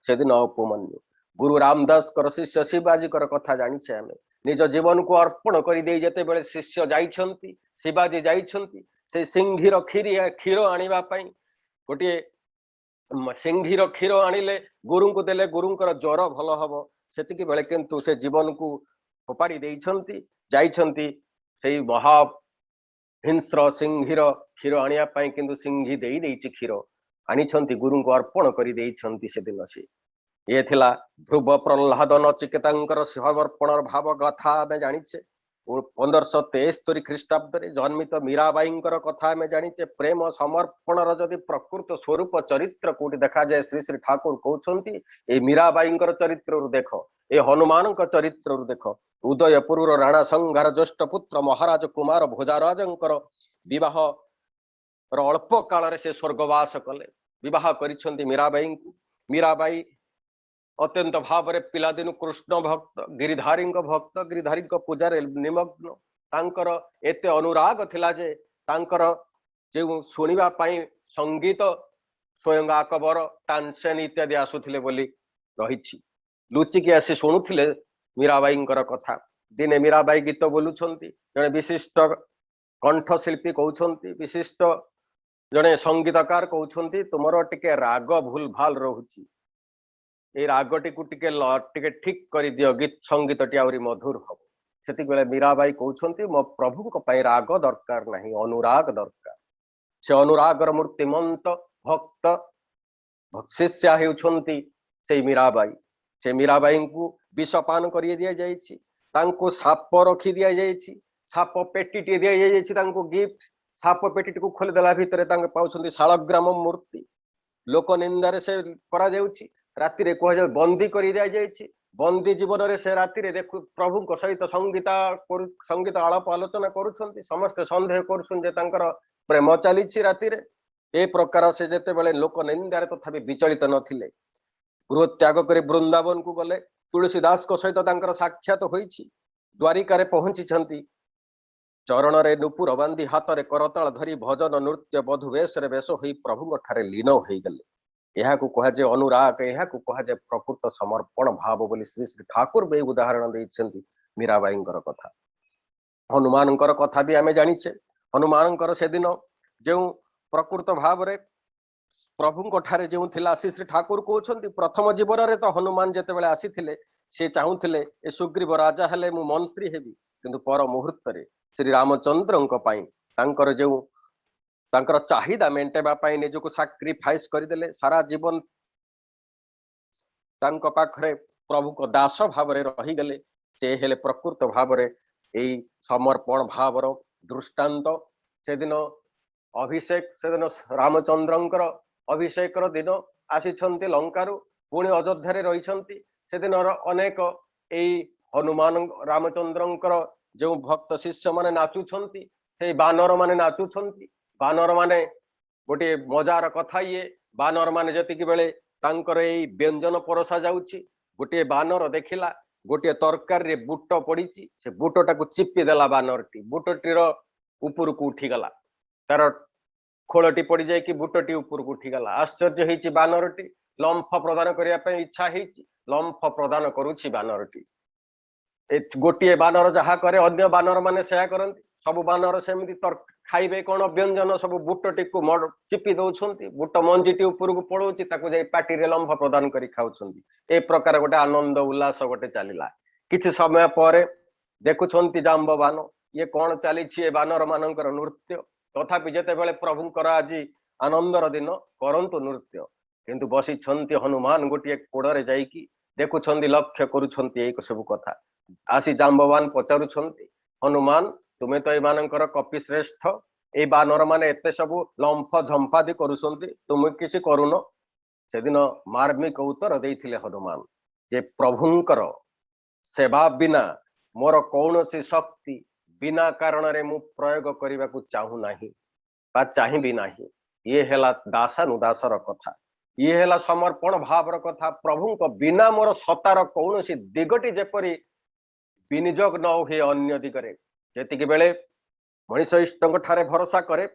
से दिन उपमन्यु गुरु रामदास कर शिष्य शिवाजी कर कथा जानिछे आमे निज जीवन को अर्पण कर दे जेते बेले शिष्य जाइछंती शिवाजी जाइछंती से सिंघीर क्षीर आनिबा पई गोटे सिंघीर क्षीर आनिले गुरु को देले गुरुंकर ज्वर भल हबो सेतिकी बेले किंतु से जीवन को फोपाड़ी देइछंती जाइछंती सेई महा हिंस्र सिंघीर क्षीर आनिया पई किंतु सिंघी देई देइछि क्षीर आनिछंती गुरु को अर्पण कर देइछंती से दिन से ये थिला ध्रुव प्रह्लाद नचिकेतांकर समर्पण भाव गाथा आमे जानिछे 1573 ख्रीष्टाब्द रे जन्मित मीराबाईंकर कथा आमे जानिछे प्रेम समर्पण र जदि प्रकृत स्वरूप चरित्र कोटी देखा जाए श्री श्री ठाकुर कहउछंती ए मीराबाईंकर चरित्र रु देखो ए हनुमान का चरित्र रु देखो उदयपुर राणा संघार ज्येष्ठ पुत्र महाराज कुमार भोजाराजंकर विवाह र अल्प काल रे से स्वर्गवास कले विवाह करिछंती मीराबाई को मीराबाई अत्यंत भाव रे पिलादिन कृष्ण भक्त गिरिधारी पूजार निमग्न तांकर एते अनुराग थिला जे तांकर जे सुनिबा पाई संगीत स्वयं अकबर तानसेन इत्यादि आसुथिले बोली रहिछि लुचिकी आसी शुणुथिले मीराबाईंकर कथा दिने मीराबाई गीत बोलुछंती जने विशिष्ट कंठशिल्पी कहउछंती विशिष्ट जने संगीतकार कहउछंती तुमरो टिके राग भूल भाल रहुछि ए रागटी को टिके ठीक कर दियो गीत संगीत टी आउरी मधुर हम सेति बेले मीराबाई कहउछंती मो प्रभु को पई राग दरकार नहीं अनुराग दरकार से अनुरागर मूर्तिमंत भक्त शिष्या हेउछंती से मीराबाई को विषपान करिए दिया जाइछि तांको साप रखी दिया जाइछि साप पेटी टी दिया जाइछि तांको गिफ्ट साप पेटी को खोली देला भितरे तांके पाउछंती शालग्राम मूर्ति लोक निंदारे से करा जाउछि राति रे कह बंदी कर दिया जाइछि बंदी जीवन रे से राति रे देखु प्रभु सहित संगीत आलाप आलोचना करुछंती समस्त संदेह करुछन जे तांकर प्रेम चलीछि राति रे ए प्रकार से जेते बेले लोक निंदारे तथापि विचलित नथिले गृह त्याग कर वृंदावन को गले तुलसीदास को सहित तांकर साक्षात होइछि द्वारिका पहुंची चरण रे नुपुर बांधी हाथ रे करताल धरी भजन नृत्य बधु वेश रे वेश होई प्रभु ठारे लीन होई गले। यह कहुए अनुराग, यह कहुए प्रकृत समर्पण भाव बोली श्री श्री ठाकुर भी उदाहरण देइछन्ति मीराबाई कथा। हनुमान कथा भी आमे जानिछे। हनुमान से दिन जो प्रकृत भाव रे प्रभु ठारे जो थिला श्री श्री ठाकुर कहउछन्ति प्रथम जीवन रे तो हनुमान जेतेबेले आसीथिले से चाहूथिले ए सुग्रीव राजा हेले मु मंत्री हेबी, किंतु पर मुहूर्त रे श्री रामचंद्रଙ୍କ ପାଇଁ ତାଙ୍କର ଯେଉଁ ତାଙ୍କର ଚାହିଦା ମେଣ୍ଟେଇବା ପାଇଁ ନିଜକୁ ସାକ୍ରିଫାଇସ୍ କରିଦେଲେ। ସାରା ଜୀବନ ତାଙ୍କ ପାଖରେ ପ୍ରଭୁଙ୍କ ଦାସ ଭାବରେ ରହିଗଲେ। ସେ ହେଲେ ପ୍ରକୃତ ଭାବରେ ଏଇ ସମର୍ପଣ ଭାବର ଦୃଷ୍ଟାନ୍ତ। ସେଦିନ ଅଭିଷେକ, ସେଦିନ ରାମଚନ୍ଦ୍ରଙ୍କର ଅଭିଷେକର ଦିନ ଆସିଛନ୍ତି ଲଙ୍କାରୁ, ପୁଣି ଅଯୋଧ୍ୟାରେ ରହିଛନ୍ତି। ସେଦିନର ଅନେକ ଏଇ ହନୁମାନ ରାମଚନ୍ଦ୍ରଙ୍କର जो भक्त शिष्य माने नाचुछन्ति, से बानर माने नाचुछन्ति। बानर माने गोटे मजार कथा ये, बानर माने जतिक बेले तांकर एई व्यंजन परसा जाउछि, गोटे बानर देखिला गोटे तरकारी रे बुट पड़ीछि, से बुटटाकू चिपी देला बानरटी, बुटटीर उपरकू उठी गला, तार खोलटी पड़ी जाय कि बुटटी उपरकू उठी गला। आश्चर्य हेछि बानरटी, लंफ प्रदान करिया पे इच्छा हेछि, लंफ प्रदान करूछि बानरटी। गोटे बानर जहा करे अन्य बानर माने सेया करंती, सब बानर सेमिति खाइबे कोन व्यंजन सब बुटटी को चिपी दउछन्ती, बुट मंजीटी ऊपर को पड़ोची, ताकू जाई पाटी रे लंफ प्रदान करी खाउछन्ती। ए प्रकार गोटे आनंद उल्लास गोटे चलिला। किछि समय परे देखुछन्ती जाम्बवान ये कोन चली ए बानर मानकर नृत्य। तथापि जेते बेले प्रभुंकर आज आनंदर दिन करंतु नृत्य, किंतु बसी छन्ती हनुमान गोटे कोड़रे जाईकी देखुछन्ती, लक्ष्य करूछन्ती ए सब कथा। आसी जाम्बवान पचारुछन्ती हनुमान तुमे तो एमानकर कपि श्रेष्ठ, ए बानर माने एते सब लंफ झंपादी करूछन्ती, तुमे किछि करूनो। सेदिन मार्मिक उत्तर देइथिले हनुमान जे प्रभुंकर सेवा बिना मोर कौनसी शक्ति बिना कारण रे मु प्रयोग करने को चाहू नाही बा चाहिबी नाही। ये हेला दासानुदासर कथा, ये हेला समर्पण भावर कथा। प्रभु को बिना मोर सतार कौनसी दिगटी जेपरी विनियोग न हुए अन्य दिगरे, जेतिक बेले मनीष इष्ट ठारे भरोसा करे,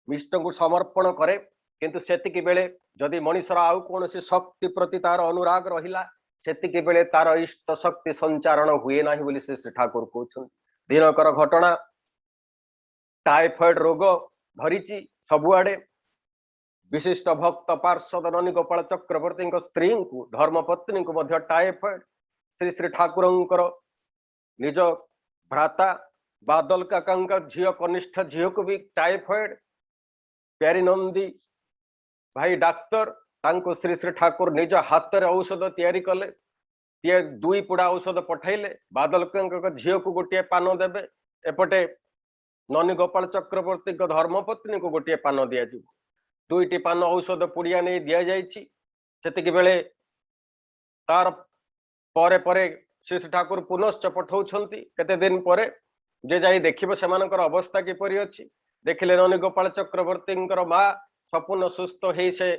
इष्ट को समर्पण करे, किंतु सेतिक बेले जदि मनीषर आउ कौनसी शक्ति प्रति तार अनुराग रहिला, सेतिक बेले तार इष्ट शक्ति संचारण हुए नाही बोली श्री श्री ठाकुर कहउछन। दिनकर घटना, टाइफॉइड रोग धरिची सबुआडे। विशिष्ट भक्त पार्षद ननी गोपाल चक्रवर्ती स्त्री को धर्मपत्नी को मध्य टाइफॉइड, श्री श्री ठाकुरंकर निज भ्राता बादल काका झील कनिष्ठ झील को भी टाइफॉइड। प्यारीनंदी भाई डाक्टर तांको श्री श्री ठाकुर निज हाथ रे औषध तैयारी कले, दुई पुड़ा औषध पठाइले। बादल काका झील को गोटे पान देबे, एपटे ननी गोपाल चक्रवर्ती धर्मपत्नी को गोटे पान दिया जिवो। दुईटी पान औषध पुड़िया नहीं दिया जाइछि। सेतिक बेले तार परे परे श्री श्री ठाकुर पुनश्च पठाउछन्ति। केते दिन परे जे जाई देखिबो सेमानकर अवस्था किपरि अछि। देखिले ननी गोपाल चक्रवर्ती माँ संपूर्ण सुस्थ हेई से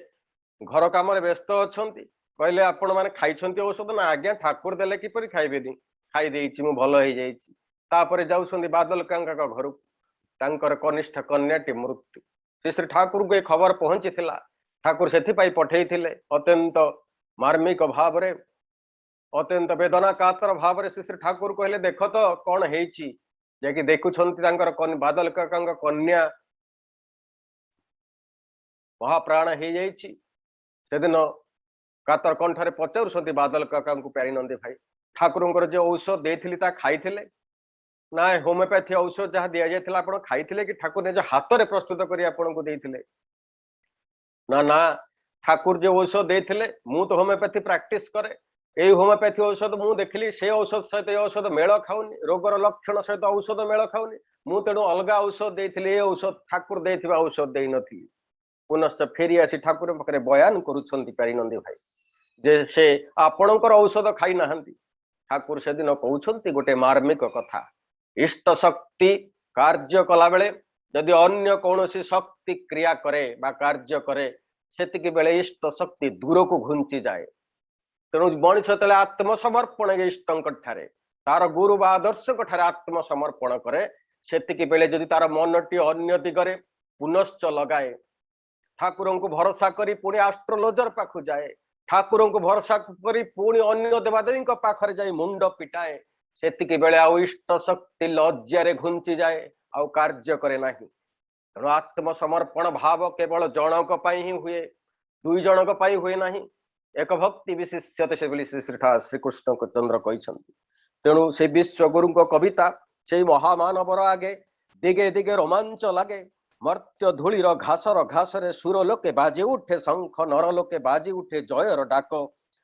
घर काम व्यस्त अछन्ति। कहले आपण माने खाइछन्ति औषध ना? आज्ञा ठाकुर देले किपरि खाइबेनी, खाई देइछि मु भल हेई जाइछि। तापरे जाउछन्ति बादल काका घर, तांकर कनिष्ठ कन्याटी मृत्यु। श्री श्री ठाकुर को खबर पहुंची थिला, ठाकुर सेथि पाई पठेइथिले। अत्यंत मार्मिक भाव रे, अत्यंत वेदना कातर भाव रे श्री श्री ठाकुर कहले देख तो कौन हेइछि। जेकि देखुछन्ति तांकर बादल काका कन्या महाप्राण हेई जाइछि। सेदिन कातर कंठरे पचारुछन्ति बादल काका को, प्यारीनंदी भाई ठाकुरंकर जे औषध देइथिली ता खाइथिले ना? होमियोपैथी औषध जहाँ दि जाइथिला आपण खाइथिले कि ठाकुर निज हाथ रे प्रस्तुत करी आपण को देइथिले? ना ना, ठाकुर जे औषध देइथिले, मु तो होमियोपैथी प्रैक्टिस करे, एई होमियोपैथी औषध मु देखिली से औषध सहित औषध मेल खाउनी, रोगर लक्षण सहित औषध मेल खाउनी। मु तेणु अलग औषध देइथिली, ए औषध ठाकुर देइथिबा औषध देइ नथिली। पुनश्च फेरी आसी ठाकुर पाखरे बयान करूछन्ति प्यारीनंदी भाई जे से आपणकर औषध खाई नाहंती। ठाकुर से दिन कहउछन्ति गोटे मार्मिक कथा, इष्ट शक्ति कार्य कला बेले यदि अन्य कौनसी शक्ति क्रिया करे बा कार्य करे, सेतिक बेले इष्ट शक्ति दूर को घुंची जाए। तेणु मनीष तेले आत्मसमर्पण इष्टंक ठारे तार गुरु बा आदर्श ठारे आत्मसमर्पण करे सेतिकी बेले जदि तार मनटी अन्य दिगरे पुनश्च लगाए ठाकुर को भरोसा करी पुणी एस्ट्रोलोजर पाखु जाए ठाकुर को भरोसा करी पुणी अन्य देवादेवी पाखरे जाए मुंड पिटाए सेतिकी बेले आउ इष्ट शक्ति लज्जारे घुंची जाए आउ कार्य करे नाही। तेणु आत्मसमर्पण भाव केवल जनक पाई ही हुए दुई जनक पाई हुए नाही एक भक्ति विशिष्यते से बोली श्री श्रीकृष्ण चंद्र कहते। तेणु से विश्वगुरु कविता से महामानवर आगे दिगे दिगे रोमांच लगे मर्त्य धूलिर घासर घासरे सुर लोके बाजी उठे शंख नर लोके बाजी उठे जयर डाक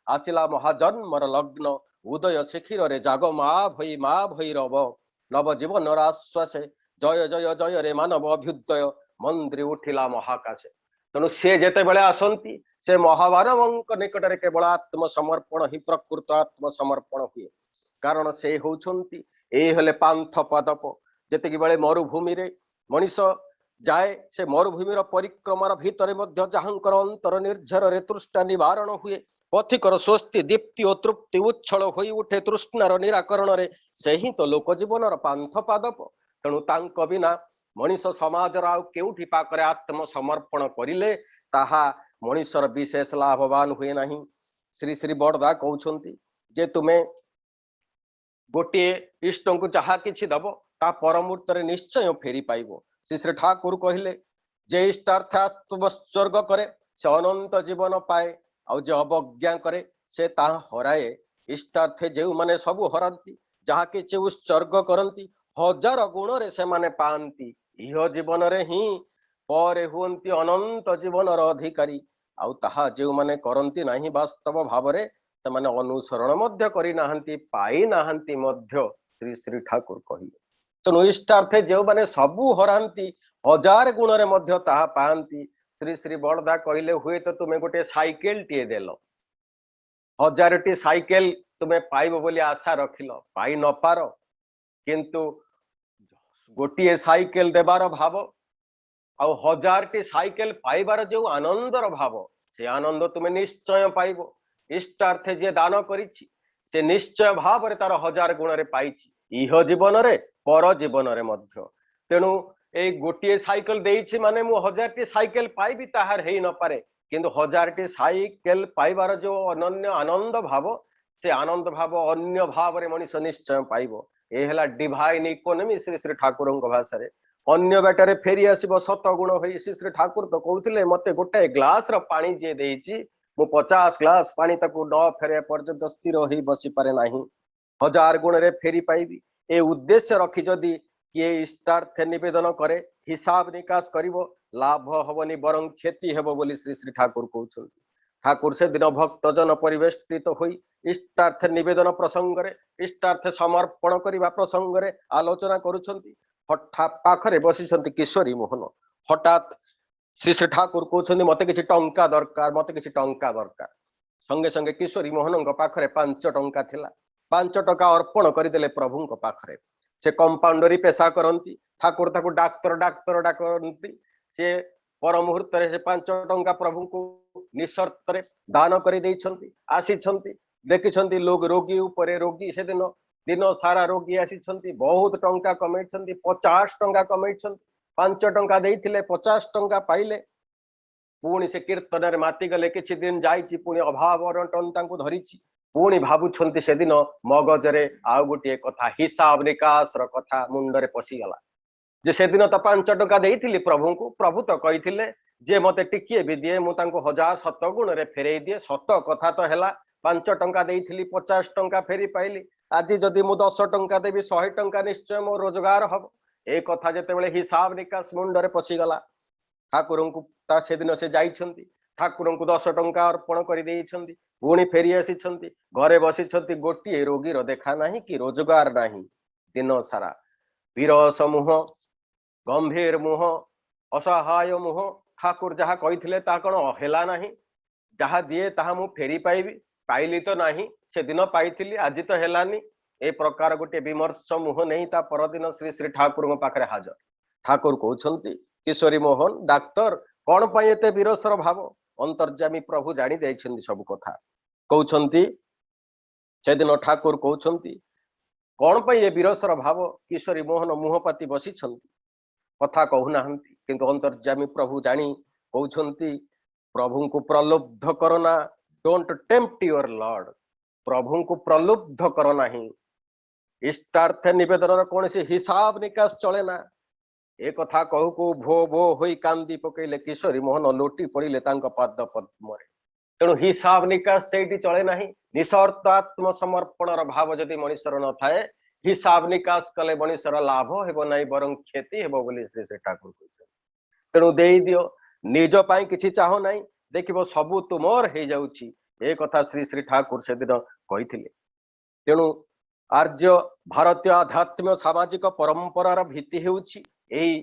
आसिला महाजन्मर लग्न उदय शिखिर रे जाग मा भई रव नव जीवन आश्वासे जय जय जय रे मानव अभ्युदय मंद्री उठिला महाकाशे। तेणु सी जेते बेले आसंती से महामानव निकटरे केवल आत्मसमर्पण ही प्रकृत आत्मसमर्पण हुए कारण से होउछंती ए हेले पांथ पादप जेतिकी बेले मरुभूमि रे मनीष जाए से मरुभूमिर परिक्रमार भितर मध्य जहांकर अंतर निर्झर रे तृष्णा निवारण हुए पथिकर स्वस्ति दीप्ति और तृप्ति उच्छल होई उठे तृष्णार निराकरण रे से ही तो लोक जीवनर पांथ पादप। तेणु तांक बिना मनीष समाजर आउ केउठी पाकरे आत्मसमर्पण करिले ताहा मनीषर विशेष लाभवान हुए नाही। श्री श्री बड़दा कहउछंती जे तुमे गोटे इष्ट को जहा किछि दब ता परमुहूर्त रे निश्चय फेरी पाइबो। श्री श्री ठाकुर कहले जे इष्टार्थ आत्मोत्सर्ग करे से अनंत जीवन पाए आउ जे अवज्ञा करे से ता हराए। इष्टार्थे जे माने सबु हरांती जहा किछि उत्सर्ग करंती हजार गुण रे से माने पांती इह जीवन रे ही परे हुंती अनंत जीवन र अधिकारी आउ ताहा जे माने करंती नाही वास्तव भाव रे से माने अनुसरण मध्य करि नाहंती पाई नाहंती मध्य श्री श्री ठाकुर कहिए। तेणु इष्टार्थे जो माने सबू हरांती हजार गुण रे मध्य ताहा पांती। श्री श्री बड़दा कहले हुए तो तुम्हें गोटे साइकेल टीए देल 1000टी साइकेल तुम्हें पाइब बोली आशा रखिल पाई न पार किंतु गोटे साइकेल देवार भाव आ 1000टी साइकेल पाइबार जो आनंदर भाव से आनंद तुम्हें निश्चय पाइब। इष्टार्थे जे दान करिछि से निश्चय भाव रे तार 1000 गुण रे पाइछि इह जीवन रे पर जीवन रे मध्य। तेणु ए गोटे साइकेल देइछि माने मु 1000टी साइकेल पाइबी ताहार हेई न पारे किंतु 1000टी साइकेल पाइबार जो अनन्य आनंद भाव से आनंद भाव अन्य भाव रे मनीष निश्चय पाइब। ए हला डिवाइन इकोनॉमी श्री श्री ठाकुर भाषा रे अन्य बेटारे फेरी आसीबो सत गुण होई। श्री श्री ठाकुर तो कहउथिले मते गोटे ग्लास र पानी जे देइछि मु 50 ग्लास पानी ताकू न फेरे पर्यंत स्थिर होई बसी पारे नाही 1000 गुण रे फेरी पाइबी। ए उद्देश्य रखी जदि किए इष्टार्थ निवेदन करे हिसाब निकास करिवो लाभ हबनी बरं क्षति हेबो बोली श्री श्री ठाकुर कहउछन्ति। ठाकुर से दिन भक्त जन परिवेष्टित होई इष्टार्थ निवेदन प्रसंग रे इष्टार्थ समर्पण करिवा प्रसंग रे आलोचना करूछन्ति। हठात पाखरे बसिछन्ति किशोरी मोहन हठात श्री श्री ठाकुर कहउछन्ति मते किछि टंका दरकार मते किछि टंका दरकार संगे संगे किशोरी मोहन पाखरे 5 टंका थिला 5 टंका अर्पण करदेले प्रभु पाखरे। से कंपाउंडरी पेशा करती ठाकुर ताकू डाक्तर डाक्तर डाकती से पर मुहूर्त से 5 टंका प्रभु को निशर्त दान कर देखी लोग रोगी उपरे रोगी से दिन दिन सारा रोगी आसी बहुत टंका कमे 50 टंका कमे 5 टंका देइथिले 50 टंका पाइले पुणी से कीर्तन रे माति गले किछि दिन जाइछि पुणी अभाव अनटन तांको धरिछि पुणी भावुछन्ति से दिन मगजरे आउ गोटे कथा हिसाब निकास र कथा मुंडरे पशिगला जे से दिन तो 5 टंका देइथिली प्रभु को प्रभु तो कहिथिले जे मते टिकिए भी दिए मु तांको 1000 7 गुण रे फेरई दिए सत कथा तो हैला 5 टंका देइथिली 50 टंका फेरी पाइली आज जदि मु 10 टंका देबी 100 टंका निश्चय मो रोजगार हब ए कथा जेते बेले हिसाब निकास मुंडरे पशिगला ठाकुर को ता से दिन से जाइछन्ति ठाकुर को 10 टंका अर्पण कर देइछन्ति पुणी फेरी आसी घरे बसी गोटे रोगीर देखा नहीं कि रोजगार नहीं दिन सारा विरस मुह गंभीर मुह असहाय मुह ठाकुर जहाँ कही कौन हेला नहीं जहाँ दिए ताहा मु फेरी पाइबी पाइली तो नहीं से दिन पाई आज तो हेलानी ए प्रकार गोटे विमर्श मुह नहीं ता परदिन श्री श्री ठाकुर पाखे हाजर ठाकुर कहते किशोरी मोहन डाक्तर कौन पाई एते विरसर भाव अंतर्जामी प्रभु जानी देइछन्ति सब कथा कहउछन्ति से दिन ठाकुर कहउछन्ति कौन पर ये विरसर भाव किशोरी मोहन मुहपाती बसी कथा कहूना किंतु अंतर्जामी प्रभु जानी कहते प्रभु को प्रलुब्ध करना डोंट टेम्प्ट योर लॉर्ड प्रभु को प्रलुब्ध करना इष्टार्थ निवेदन कौन से हिसाब निकास चले ना ए कथा कहू को भो भो होई कांदी पकेले किशोरी मोहन लोटी पड़े पाद पद्म तेणु हिसाब निकास से चले ना निस्वार्थ आत्म समर्पण भाव जदि मनुष्यर न थाए हिसाब निकास कले मनुष्यर लाभ हेब ना बर क्षति हेब श्री श्री ठाकुर तेणु दे दियो निज पाई किछि चाह ना देखिबो सबु तुमर हो जाउछि ए कथा श्री श्री ठाकुर से दिन कहिथिले तेणु आर्य भारतीय आध्यात्म सामाजिक परंपरार भित्ति हेउछि एई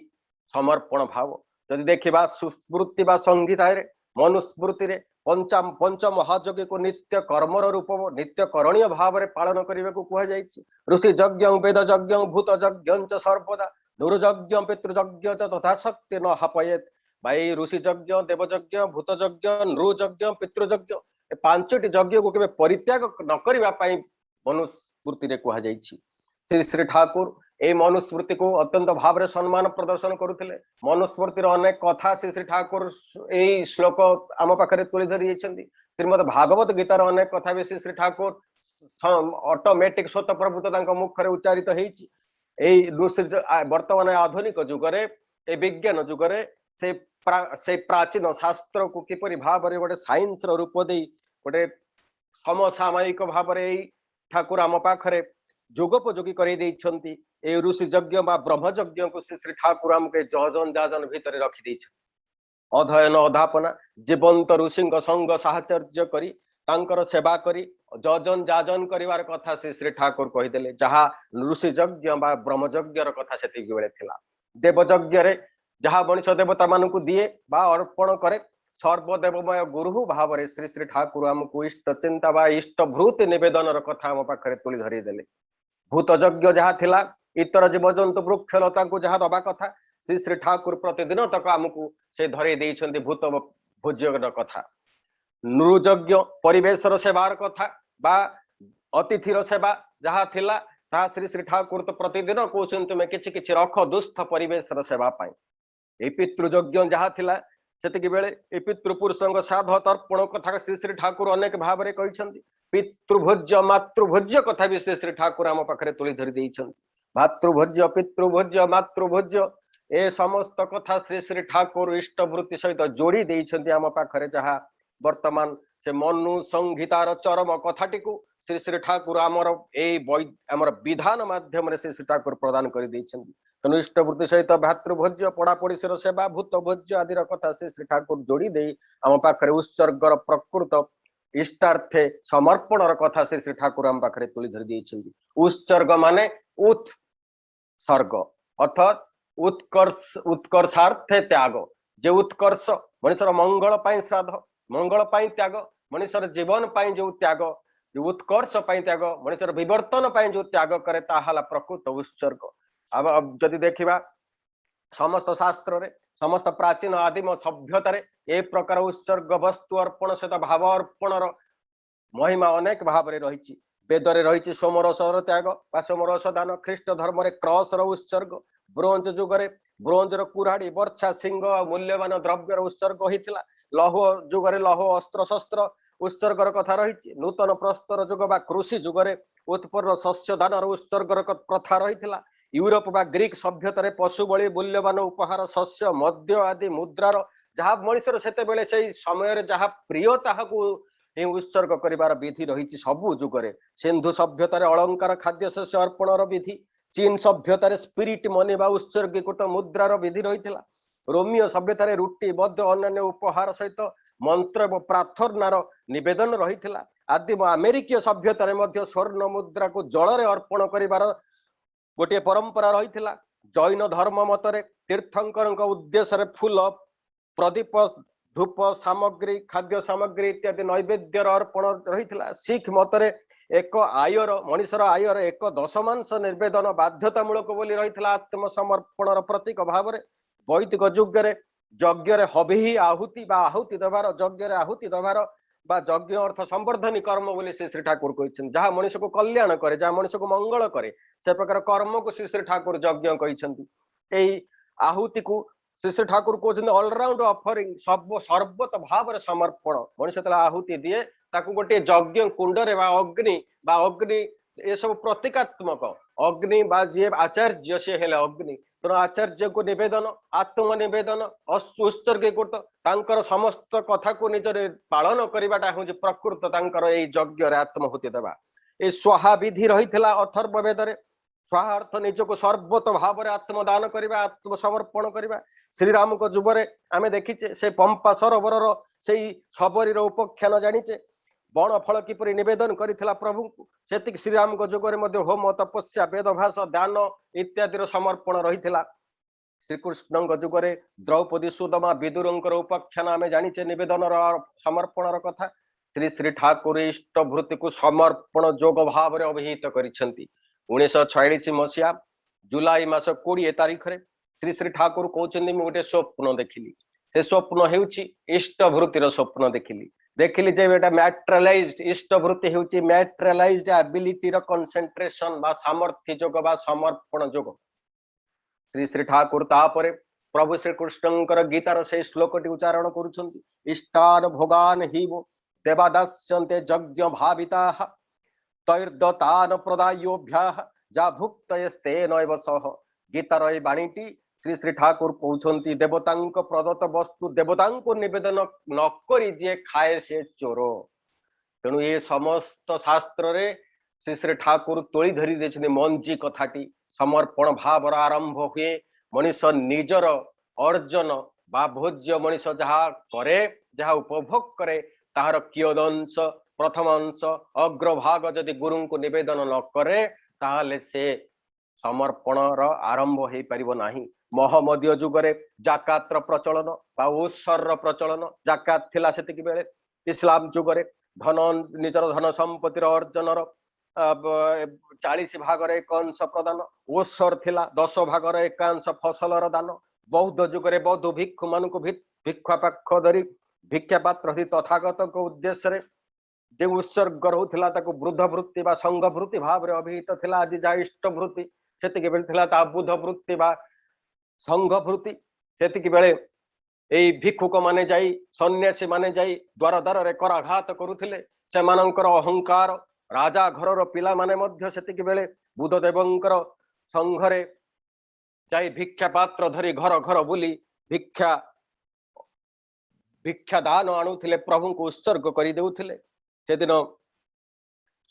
समर्पण भाव जदि देखिबा सुस्मृति बा संहिता रे मनुस्मृति रे पंच महायज्ञ को नित्य कर्मर रूप नित्य करणीय भाव में पालन करने को कह जाइछि ऋषि यज्ञ वेद यज्ञ भूत यज्ञ सर्वदा नृयज्ञ पितृयज्ञ तथा शक्ति न हापयेत भाई ऋषि यज्ञ देवयज्ञ भूत यज्ञ नृयज्ञ पितृयज्ञ पांचटी यज्ञ को केबे परित्याग न करबा पई मनुस्मृति रे कह जाइछि श्री श्री ठाकुर ए मनुस्मृति को अत्यंत भाव में सम्मान प्रदर्शन करुले मनुस्मृतिर अनेक कथा श्री श्री ठाकुर यही श्लोक आम पाखे तुली धरी श्रीमद भागवत गीतार अनेक कथा भी श्री श्री ठाकुर ऑटोमेटिक स्वतः प्रभुत मुखर उच्चारित वर्तमान आधुनिक जुगरे विज्ञान जुगरे से प्राचीन शास्त्र को किपरि भाव में गोटे साइंस रूप दे गोटे समसामयिक भाव में ठाकुर आम पाखे जोगोपयोगी कर ऋषि यज्ञ ब्रह्म यज्ञ को श्री श्री ठाकुर आमके जजन जाजन भितर रखी अध्ययन अध्यापना जीवंत ऋषि संग साहचर्य करी तांकर सेवा करी जजन जाजन करिवार कथा श्री श्री ठाकुर कहीदेले जहाँ ऋषि यज्ञ ब्रह्म यज्ञर कथा से देवयज्ञ रे जहाँ मनुष्य देवता मानू दिए अर्पण करे सर्वदेवमय गुरु भाव में श्री श्री ठाकुर आमको इष्ट चिंता इष्ट भृति निवेदन कथा आम पाखे तुली धरीदेले भूत यज्ञ जहाँ थिला इतर जीवजंतु वृक्ष लता को जहाँ दबा कथा श्री श्री ठाकुर प्रतिदिन तक आमको से धरे देइछन्ति भूत भोज्य कथा नृयज्ञ परिवेश सेवार कथा बा अतिथिर सेवा जहाँ थिला ता श्री श्री ठाकुर तो प्रतिदिन कहउछन्ति तुमे किछि किछि रख दुस्थ परिवेश सेवा पाई ए पितृयज्ञ जहाँ थिला सेतिक बेले ए पितृपुरुषंग साध तर्पण कथा श्री श्री ठाकुर अनेक भाव में कहिछन्ति पितृभोज्य मातृभोज्य कथा भी श्री श्री ठाकुर आम पाखे तुली धरी देइछन्ति भातृभोज्य पितृभोज्य मातृभोज्य ए समस्त कथा श्री श्री ठाकुर इष्टवृत्ति सहित जोड़ी देइछन्ति आम पाखे जहाँ वर्तमान से मनु संहितार चरम कथाटी को श्री श्री ठाकुर आमर आमर विधान माध्यम श्री श्री ठाकुर प्रदान कर तेणु इष्टवृत्ति सहित भातृभोज्य पड़ापड़ोशी सेवा भूत भोज्य आदि कथा श्री श्री ठाकुर जोड़ी दे आम पाखे उत्सर्गर प्रकृत इष्टार्थे समर्पण कथा श्री श्री ठाकुर आम पाखे तुली धरी उत्सर्ग माने उत्सर्ग अर्थात उत्कर्षार्थे त्याग जे उत्कर्ष मनुष्यर मंगल श्राद्ध मंगल त्याग मनुष्यर जीवन जो त्याग जो उत्कर्ष त्याग मनुष्यर विवर्तन जो त्याग करे ताहाला प्रकृत उत्सर्ग अब जदि देखिबा समस्त शास्त्र रे समस्त प्राचीन आदिम सभ्यता ए प्रकार उत्सर्ग वस्तु अर्पण सहित भाव अर्पण महिमा अनेक भाव में रही वेदरे रही सोमरसर त्याग सोमरस दान ख्रीष्ट धर्म क्रसर उत्सर्ग ब्रोंज जुगरे ब्रोंजर कुराड़ी वर्षा सिंह मूल्यवान द्रव्यर उत्सर्ग होता लौह जुगरे लौह अस्त्र शस्त्र उत्सर्गर कथा रही नूतन प्रस्तर जुग बा कृषि जुगरे उत्पन्न शस्य दानर उत्सर्गर प्रथा रही यूरोप बा ग्रीक सभ्यतार पशु बलि मूल्यवान उपहार शस्य मद्य आदि मुद्रार जहाँ मनुष्यर सेतेबेले से समय जहाँ प्रिय ताहाकू उत्सर्ग करिवार विधि रही सबु जुगरे सिंधु सभ्यतार अलंकार खाद्य शस्य अर्पणर विधि चीन सभ्यतार स्पिरिट मनी बा उत्सर्गीकृत मुद्रार विधि रही रोमियो सभ्यतार रुटी मध्य अन्य उपहार सहित मंत्र और प्रार्थनार निवेदन रही आदिम अमेरिकीय सभ्यतार स्वर्ण मुद्रा को जल अर्पण करिवार गोटे परंपरा रही जैन धर्म मतरे तीर्थंकर उद्देश्य फूल प्रदीप धूप सामग्री खाद्य सामग्री इत्यादि नैवेद्यर अर्पण रही सिख मतरे एक आयर मनुष्यर आयर एक दशमांश निर्वेदन बाध्यतामूलक बोली रही आत्मसमर्पण प्रतीक भाव में वैदिक जुगे यज्ञ हबि आहुति आहुति देवार यज्ञ आहुति देवार बा यज्ञ अर्थ संवर्धनी कर्म बोली श्री श्री ठाकुर कहते जहाँ मनुष्य को कल्याण करे जहाँ मनुष्य को मंगल करे से प्रकार कर्म को श्री श्री ठाकुर यज्ञ कहते आहुति को श्री श्री ठाकुर कहते ऑलराउंड ऑफरिंग सब सर्वत भाव समर्पण मनुष्य आहुति दिए ताकू गोटे यज्ञ कुंडरे अग्नि ये सब प्रतीकात्मक अग्नि बा जी आचार्य सी हेले अग्नि तेणु आचार्य को निवेदन आत्म निवेदन उत्सर्गीकृत तांकर समस्त कथा को निज पालन करवाटा हूँ प्रकृत तांकर यज्ञ आत्महुति देवा ये स्वाहा विधि रही अथर्व वेद स्वाहा अर्थ निजक सर्वत भाव आत्मदान करवा आत्मसमर्पण करवा श्रीराम को जुगरे आम देखीचे से पंपा सरोवर से सबरी उपाख्यान जानीचे बण फल किपरि निवेदन करिथिला प्रभु को सेतिक श्रीराम को जुगरे मध्य होम तपस्या वेदभाष दान इत्यादि समर्पण रहिथिला श्रीकृष्ण जुगरे द्रौपदी सुदमा विदुरंकर उपाख्यान आम जानीचे निवेदन समर्पण कथा श्री श्री ठाकुर इष्टभृति को समर्पण जोग भाव अभिहित करिसेंती 1946 मसीहा जुलाई मास 20 तारीख रे श्री श्री ठाकुर कहते गोटे स्वप्न देखिली से स्वप्न हेउची इष्टभृतिर स्वप्न देखिली जे बेटा मैट्रियलाइज्ड इष्टभृति हेउची मैट्रियलाइज्ड एबिलिटी रो कंसंट्रेशन बा सामर्थ्य जोग बा समर्पण जोग श्री श्री ठाकुर तापरे प्रभु श्री कृष्णंकर गीतार से श्लोकटी उच्चारण करुछंती इष्टान भोगान हिवो देवादास्यन्ते यज्ञ भाविताः तैर्दतान प्रदायोभ्याः जा भुक्तयस्तेन एव सह गीतार ए बाणीटी श्री श्री ठाकुर कहते देवतांक प्रदत्त वस्तु देवतांको निवेदन न करी जे खाए से चोर तेणु ये समस्त शास्त्र रे श्री श्री ठाकुर तोली धरी देछने मंजी कथाटी समर्पण भाव आरंभ हुए मनुष्य निजर अर्जन बा भोज्य मनुष्य जहाँ करे जहाँ उपभोग करे ताहार कियदंश प्रथम अंश अग्रभाग जदि गुरु को निवेदन न करे ताहले से समर्पण आरंभ हो पारिबो नाही महमदीय जुगरे जाकातर प्रचलन बा उत्सर प्रचलन जाकात थिला सेतिकी बेले इस्लाम जुगरे धन निजर धन संपत्तिर अर्जनर 40 भाग एक अंश प्रदान ओसर थिला 10 भाग एक अंश फसलर दान बौद्ध जुगरे बौद्ध भिक्षु मान भिक्षा पाख धरी भिक्षा पात्र तथागत को उद्देश्य जे उत्सर्ग रोला वृद्ध वृत्ति बा संघ वृत्ति भाव अभिहित थिला आज जहाँ इष्ट वृत्ति सेतिकी बेले थिला ता बुद्ध वृत्ति बा संघ वृत्ति सेतिकी बेले एई भिक्षुक माने जाई सन्यासी माने जाई द्वार द्वार रे कराघात करुथिले सेमानंकर अहंकार राजा घरर पिला माने मध्य सेतिकी बेले बुद्ध देवंकर संघरे जाई भिक्षा पात्र धरी घर घर बुली भिक्षा भिक्षा दान आणुथिले प्रभु को उत्सर्ग करि देउथिले से दिन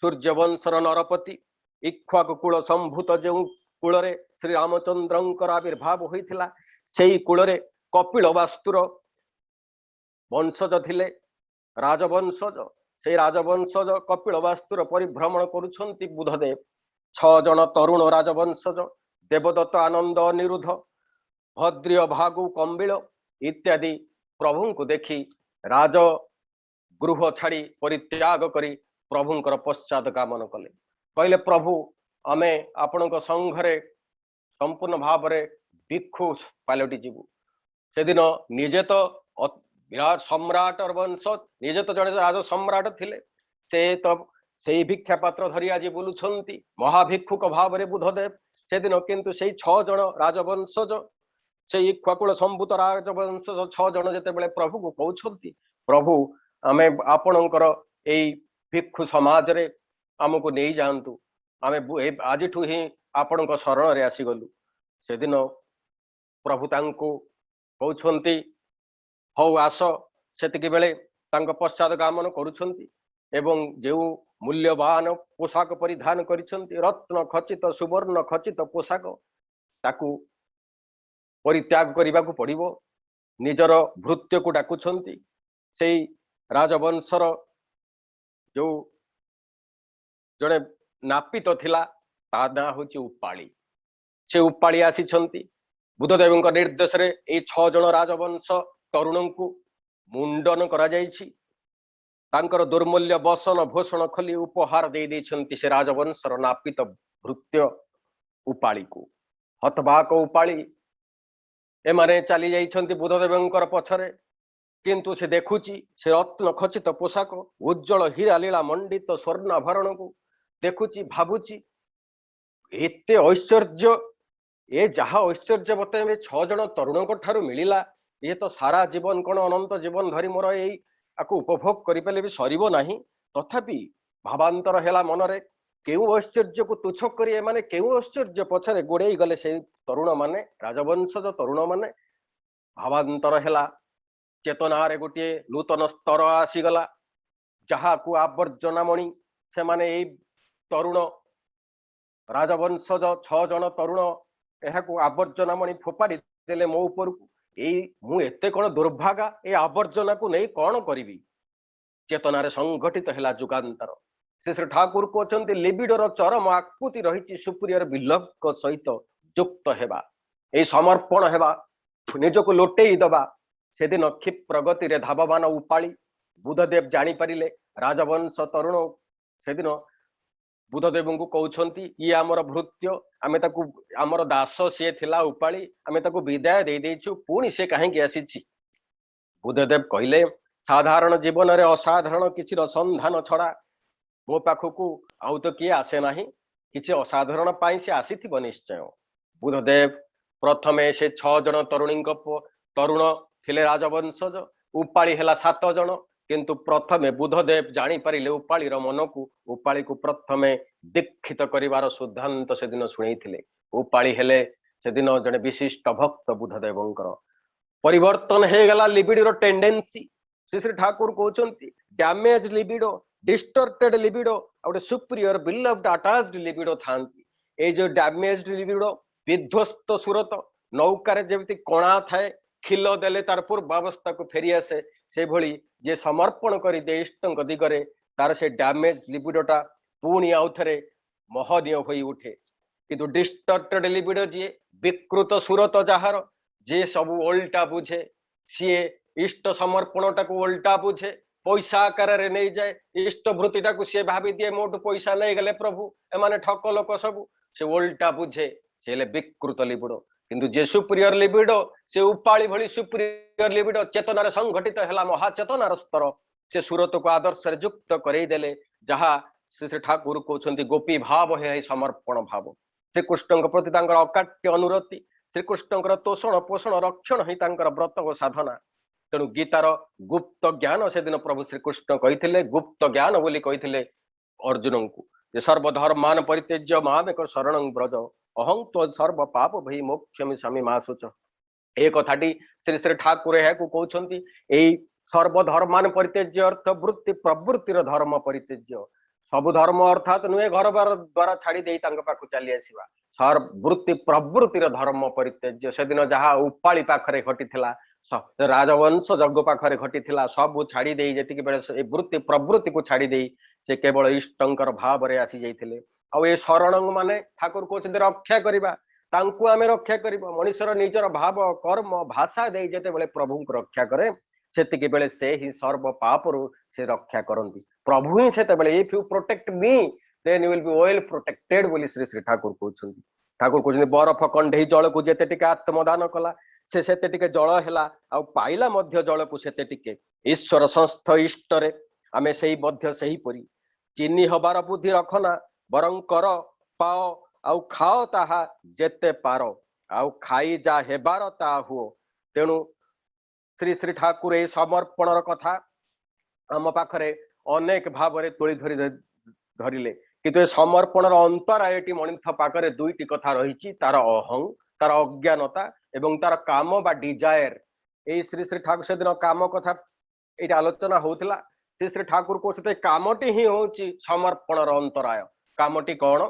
सूर्यवंशर नरपति इक्ष्वाकु कुल संभूत जो कूल श्री रामचंद्रंकर आविर्भाव होइथिला सेई कूल कपिल वास्तुर वंशज थिले राजवंशज से राजवंशज कपिल वास्तुर परिभ्रमण करुछंती बुधदेव 6 जन तरुण राजवंशज देवदत्त आनंद अनिरुद्ध भद्रिय भागु कंबिल इत्यादि प्रभु को देखी राज गृह छाड़ी परित्याग करी प्रभुंकर पश्चात गमन कले कहले प्रभु आमे आपण संघरे संपूर्ण भाव भिक्षु पालटि जीवु से दिन निजे तो विराट सम्राट वंश निजे तो जड़े राज सम्राट थिले से तो से भिक्षा पात्र धरी आज बुलुछंती महाभिक्षुक भाव बुधदेव से दिन किंतु से 6 जन राजवंशज से इक्ष्वाकुल संभूत राजवंशज 6 जन जेते बेले प्रभु को कहउछंती प्रभु आमे आपणकर एई भिक्षु समाज रे हमको नहीं जानतु आमे आज ही आपण शरण रे आसी गलु से दिन प्रभु तांको कहउछंती हौ आस सेतिकी बेले तांको पश्चात गमन करुछंती एवं जो मूल्यवान पोशाक परिधान करिछंती रत्न खचित सुवर्ण खचित पोशाक ताकू परित्याग करने को पड़ो निजर भृत्य को डाकुछंती से राजवंशर जो जड़े नापित थिला ता ना होची उपाली से उपाली आसीछंती बुद्धदेव निर्देश रे ए 6 जन राजवंश तरुण को मुंडन करा जायछि तांकर दुर्मूल्य बसन भूषण खोली उपहार दे देछंती से राजवंशर नापित भृत्य उपाली को हतबाक उपाली एमाने चली जाइछंती बुद्धदेवंकर पछरे किंतु से देखुची से रत्न खचित पोशाक उज्जवल हीरा लीला मंडित स्वर्णाभरण को देखुची भाबुची एते ऐश्वर्य ए जहा ऐश्वर्य मते 6 जन तरुण ठारू मिलिला ये तो सारा जीवन कौन अनंत जीवन धरी मोर यही आपको उपभोग करें भी सर नहीं तथापि भावांतर है मनरे केउ ऐश्वर्य को तुच्छ करी माने केउ ऐश्वर्य पछरे गोड़े गले से तरुण माने राजवंशज तरुण माने भावांतर है चेतनार गोटे नूतन स्तर आसीगला जहा को आवर्जना मणि से माने तरुण राजवंशज 6 जन तरुण यह आवर्जना मणि फोपाड़ी देले मो ऊपर मु एते कौन दुर्भागा ए आवर्जना को नहीं कौन करी चेतनार संगठित है जुगान्तर श्री ठाकुर कहते लिबिडर चरम आकृति रही सुप्रियर बिल्लभ सहित युक्त हेबा ए समर्पण हेबा निजक लोटेई दबा से दिन क्षिप्रगति रे धावमान उपाली बुधदेव जानी पारिले राजवंश तरुण से दिन बुधदेव को कहते ये आमर भृत्य आमे ताकू आमर दास सी थिला उपाली आमे ताकू विदाय दे देछु पुणी से कहीं आसी बुधदेव कहले साधारण जीवन रे असाधारण किछि संधान छड़ा मो पाखकू आउ तो किए आसे नाही किछि असाधारण पाई से आसीथिबो निश्चय बुधदेव प्रथमे से 6 जन तरुणी तरुण थिले राजवंशज उपाली हेला 7 जन किंतु प्रथमे बुधदेव जानी पारिले उपालीर मन को उपाली को प्रथमे दीक्षित करिवार सिद्धांत से दिन शुणैथिले उपाली हेले से दिन जने विशिष्ट भक्त बुधदेवंकर परिवर्तन हे गला लिबिडोर टेंडेंसी श्री ठाकुर कहते डैमेज लिबिडो डिस्टर्टेड लिबिडो और सुप्रियर बिलव्ड अटैच्ड लिबिडो थांती ए जो डैमेज्ड लिबिडो विध्वस्त सुरत नौकार जेमती कणा थाए खिल देले तार पूर्वावस्था को फेरी आसे से भली जे समर्पण करी दे इष्टंक दिगरे तार से डैमेज लिबिडोटा पुणी आउ थे महनीय होई उठे किंतु डिस्टर्टेड लिबिडो जी विकृत सुरत जार जे सब ओल्टा बुझे सी इष्ट समर्पण टाक ओल्टा बुझे पैसा आकार नहीं जाए इष्ट वृत्ति टाक सी भावी दिए मोटू पैसा नहीं गले प्रभु एमाने ठक लोक सब से ओल्टा बुझे से विकृत लिबिडो किंतु जे सुप्रियर लिबिडो से उपाली भली सुप्रियर लिबिडो चेतनार संगठित है महाचेतनार स्तर से सुरत को आदर्श युक्त करईदेले जहा श्री ठाकुर कहते गोपी भाव है समर्पण भाव श्रीकृष्ण प्रति अकाट्य अनुरति श्रीकृष्ण तोषण पोषण रक्षण ही व्रत और साधना तेणु गीतार गुप्त ज्ञान से दिन प्रभु श्रीकृष्ण कही गुप्त ज्ञान बोली कही अर्जुन को सर्वधर्मान परित्यज्य माम एक शरण ब्रज अहं तो सर्व पाप भई मोक्षमी स्वामी मासुच ए कथाटी श्री श्री ठाकुर यह कहते सर्वधर्मान परित्यज्य अर्थ वृत्ति प्रवृत्तिर धर्म परित्यज्य सबु धर्म अर्थात नुहे घर बार द्वारा छाड़ी दे पाख चली आसवा वृत्ति प्रवृत्तिर धर्म परित्यज्य से दिन जहाँ उपाली पाखरे घटी राजवंश जग पाखरे घटी सब छाड़ी दे जी बेले वृत्ति प्रवृत्ति को छाड़ी दे से केवल इष्टंकर भाव रे आसी जाइथिले आ ए शरण माने ठाकुर कहते रक्षा करबा तांकु आमे रक्षा करबा मनुष्यर निजर भाव कर्म भाषा दे जेते बेले प्रभु को रक्षा करे सेतिके बेले से ही सर्व पापरु से रक्षा करंती प्रभु ही सेते बेले if you protect me then you will be well protected बोली श्री श्री ठाकुर कहउछंती ठाकुर कहउछंती बरफ कंढे जल को जेते टिके आत्मदान कला से सेते टिके जल हैला आ पाइला मध्य जल को सेते टिके ईश्वर संस्थ इष्ट रे आमे सेही मध्य सेही परी चिन्नी हबार बुद्धि रखना बरं कर पाओ आउ खाओ ताहा जेते पारो आउ खाई जा हेबार ता हुओ तेणु श्री श्री ठाकुर ए समर्पणर कथा आम पाखरे अनेक भाव तोली धरिले किंतु ए समर्पणर अंतरायटी मनिष पाखरे दुईटी कथा रही तार अहं तार अज्ञानता एवं तार काम बा डिजायर ए श्री श्री ठाकुर से दिन काम कथा ये आलोचना होता श्री श्री ठाकुर कहते कामटी ही हूँ समर्पणर अंतराय कामटी कौन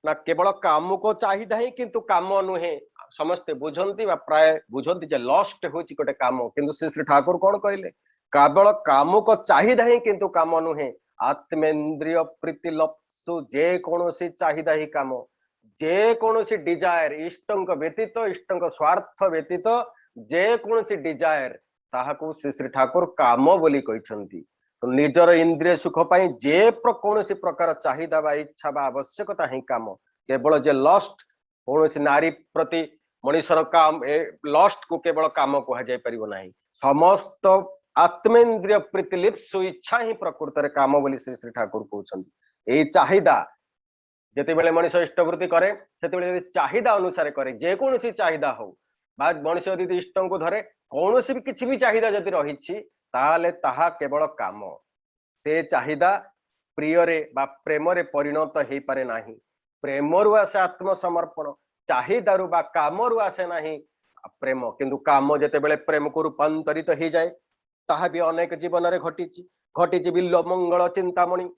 ना केवल काम को चाहिदा ही किंतु काम नुहे समस्ते बुझंती प्राय बुझंती जे लस्ट होची गोटे काम किंतु श्री श्री ठाकुर कौन कहले केवल काम को चाहिदा ही किंतु काम नुहे आत्मेन्द्रिय प्रीति लप्सु जे कौनसी चाहिदा ही काम जे कौनसी डिजायर इष्टंक व्यतीत इष्टंक स्वार्थ व्यतीत जे कौनसी डिजायर ताहाकू श्री श्री ठाकुर काम बोली कहछंती तो निजर इंद्रिय सुख पाई जे कौन प्रकार चाहिदा बा इच्छा बा आवश्यकता ही काम केवल जे लस्ट कौन नारी प्रति मनुष्यर काम लस्ट को केवल काम कह जाय परिबो नाही समस्त आत्मेन्द्रिय प्रीतिलिप्सु इच्छा ही प्रकृत रे काम बोली श्री श्री ठाकुर कहउछन्ति एई चाहिदा जेते बेले मनुष्य इष्टवृत्ति करे सेते बेले चाहिदा अनुसार करे जे कोनोसी चाहिदा हो बा मनुष्य यदि इष्ट को धरे कोनोसी भी किछि भी चाहिदा जदि रहिछि ताले ताहा केवल काम से चाहिदा प्रिय रे बा प्रेम रे परिणत हेई पारे नाही प्रेम रु आसे आत्मसमर्पण चाहिदारु बा काम रु आसे नाही प्रेम किंतु काम जेते बेले प्रेम को रूपांतरित हो जाए ताहा भी अनेक जीवन रे घटिछि घटिछि बिल्लो मंगल चिंतामणि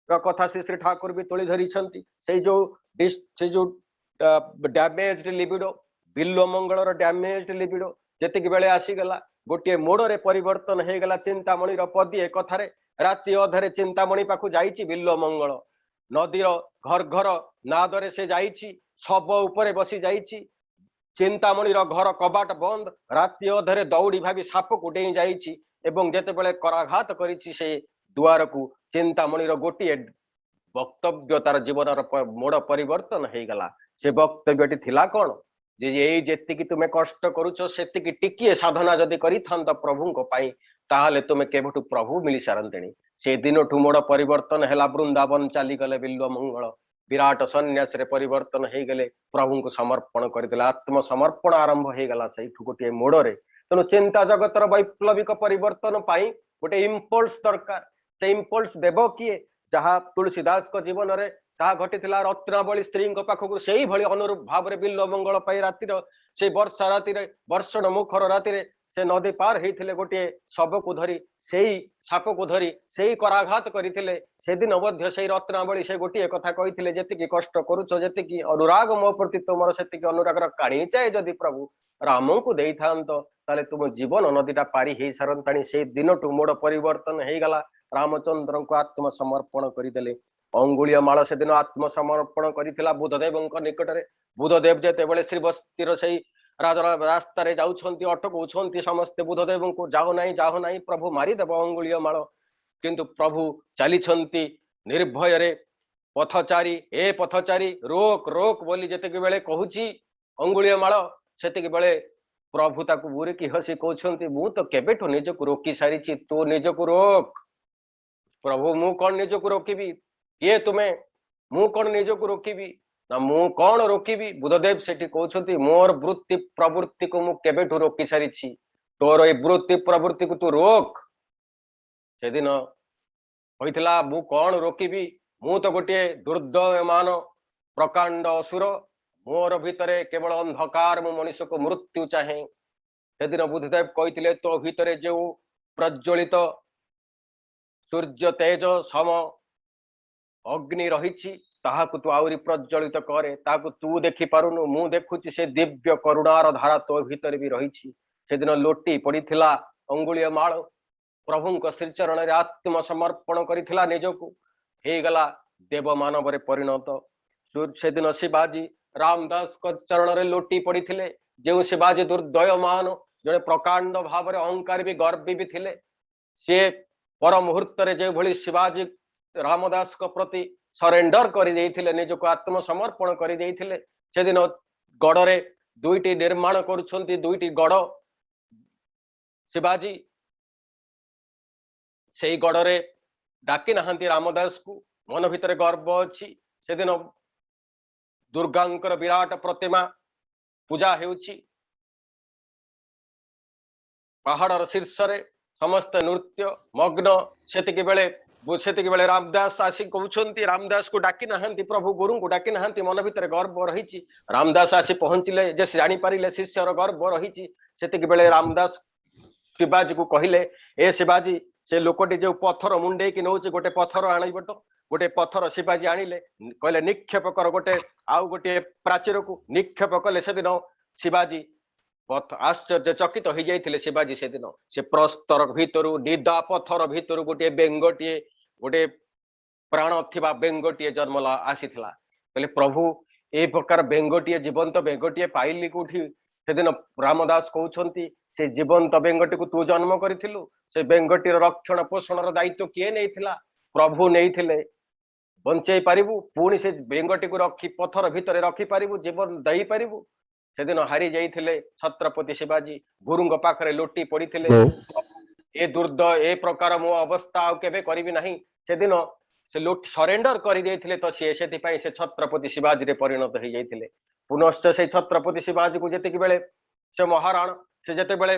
कथा श्री श्री ठाकुर भी तोली धरी से जो डैमेज लिबिडो बिल्लो मंगल डैमेज लिबिडो जेतिक बेले आसीगला गोटे मोड़ रे परिवर्तन हो गला चिंतामणि पदी एक कथारे राति अधरे चिंतामणि पाखु जाइछि बिल्लो मंगल नदीर घर घर नादरे से जाइछि शब उपरे बसी जाइछि चिंतामणि घर कबाट बंद राति अधरे दौड़ी भाभी साप को डेई जाइछि एवं जेते बेले कराघात करिछि से दुआर को चिंतामणि गोटे वक्तव्य तार जीवन मोड़ परिवर्तन हो गला से वक्तव्यटी थिला कौन जे जेतिकी तुमे कष्ट करूछ सेतिकी टिकिए साधना जदि करिथांत प्रभु को पाई ताहले तुमे केबठु प्रभु मिली सारंतेणी से दिनठु मोड़ परिवर्तन हैला वृंदावन चली गले बिल्व मंगल विराट सन्यास रे परिवर्तन हो गले प्रभु को समर्पण करदेला आत्म समर्पण आरंभ हो गला सेठु गोटे मोड़ रे तेणु चिंता जगतर वैप्लविक परिवर्तन पाई गोटे इम्पल्स दरकार से इम्पल्स देव किए जहाँ तुलसीदास को जीवन रे ता घटी रत्नावली स्त्री पाखक से भली अनुरूप भाव रे बिल्व मंगल पाई रातिर से वर्षा राति वर्षण मुखर राति से नदी पार होते गोटे शब को धरी से साप को धरी से कराघात करते से दिन मध्य से रत्नावली से गोटे कथा कही जी कष्ट करुच जी अनुराग मो प्रति तुम से अनुराग काणी चाहे जदि प्रभु राम को दे था ताले तुम जीवन नदीटा पारी हो सारंताणी से दिन टू मोड़ परिवर्तन हो गला रामचंद्र को आत्मसमर्पण करदे अंगुलीय माल से दिन आत्मसमर्पण करथिला बुधदेव निकट में बुधदेव जेते बेले श्रीबस्तीर से रास्ता रे जाउछंती अटकउछंती समस्ते बुधदेव को जाओ नहीं प्रभु मारिदेव अंगुलीय माल किंतु प्रभु चली निर्भय रे पथचारी ए पथचारी रोक रोक बोली जेते बेले कहूची अंगुलीय माल सेतिक बेले प्रभु ताकू बुरिकी हसी कहउछंती मु तो केबेठो निजको रोकी सारिची तू निजको रोक प्रभु मु कौन निजको रोकीबी ये तुम्हें मु कौन निजको रोकीबी ना मु कौन रोकीबी बुधदेव सेठी कहउछंती मोर वृत्ति प्रवृत्ति को मु केबेठो रोकी सारिची तोर ए वृत्ति प्रवृत्ति को तू रोक से दिन होइतला मु कौन रोकीबी मु तो गोटे दुर्दयमान प्रकांड असुर मोर भितरे केवल अंधकार मु मनुष्य को मृत्यु चाहे से दिन बुधदेव कहिथिले तो भितरे जो प्रज्वलित सूर्य तेज सम अग्नि रही ताहाकु तू आउरी प्रज्वलित करे ताकु तू देखि पारुनु मु देखुची से दिव्य करुणार धारा तो भीतर भी रही से दिन लोटी पड़ीथिला अंगुलीय माल प्रभु को श्रीचरण रे आत्मसमर्पण करिथिला निजको हे गला देव मानव रे परिणत से दिन शिवाजी रामदास को चरण रे लोटी पड़ीथिले जो शिवाजी दुर्दयमान जड़े प्रकांड भाव रे अहंकार भी गर्वी भी थिले से पर मुहूर्त रे जे भली शिवाजी रामदास को प्रति सरेंडर कर निजको आत्मसमर्पण कर से दिन गड़े दुईटी निर्माण करुछंती दुईटी गड़ शिवाजी से गड़े डाकी नहांती रामदास को मन भितर गर्व अच्छी से दिन दुर्गांकर विराट प्रतिमा पूजा हेउची पहाड़र शीर्ष रे समस्त नृत्य मग्न सेतिकी बेले रामदास आसी कहउछंती रामदास को डाकी नहांती प्रभु गुरु को डाकी नहांती मन भितर गर्व रही रामदास आसी पहुंचले जे जानी पारिले शिष्यर गर्व रही सेतिकी बेले रामदास शिवाजी को कहले ए शिवाजी से लोकटी जो पत्थर मुंडे की नौची गोटे पत्थर आणबट गोटे पत्थर शिवाजी आनिले कहले निक्षेप कर गोटे आउ गोटे प्राचीर को निक्षेप कले से दिन शिवाजी आश्चर्य चकित हो जाइए शिवाजी से दिन से प्रस्तर भितर निदा पत्थर भितर गोटे बेंगटीए गोटे प्राण थिबा बेंगटीए जन्मला आसीथिला कहले प्रभु ए प्रकार बेंगटीए जीवंत बेंगटीए पाइली कोठी से दिन रामदास कहउछंती से जीवंत बेंगटी को तू जन्म करिथिलु से बेंगटीर रक्षण पोषण दायित्व किए नैथिला प्रभु नैथिले बंचई पारिबु पुणी से बेंगटी को रखी पत्थर भितर रखी पारिबु जीवन दई पारिबु से दिन हारी जाइथिले छत्रपति शिवाजी गुरुंग पाखरे लोटी पड़ीथिले ए दुर्द ए प्रकार मो अवस्था आउ केबे करिबि नाही से दिन से लुट सरेंडर कर देथिले तो से छत्रपति शिवाजी रे परिणत हो जाइथिले पुनश्च से छत्रपति शिवाजी को जेतिक बेले से महाराणा से जेते बेले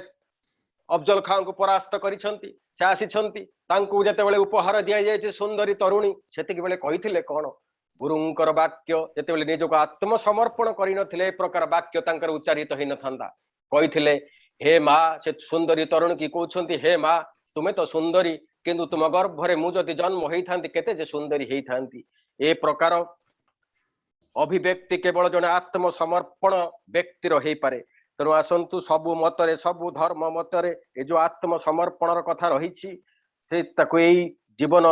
अफजल खान को परास्त करिसंती से आसीछंती तांकू जेते बेले उपहार दिया जाय सुंदरी तरुणी सेतिक बेले कहिथिले कोन गुरुंकर वाक्य जेते बेले निजको आत्मसमर्पण करि नथिले ए प्रकार वाक्य तांकर उच्चारित होई नथंदा कहिथिले हे मा से सुंदरी तरुण की कहउछंती हे मा तुमे तो सुंदरी किंतु तुम गर्भरे मु जदि जन्म होई थांती केते जे सुंदरी हेई थांती ए प्रकार अभिव्यक्ति केवल जने आत्मसमर्पण व्यक्तिर हेई पारे तेणु आसंतु सबु मतरे सबु धर्म मतरे ए जो आत्मसमर्पण कथा रही से ताको एई जीवन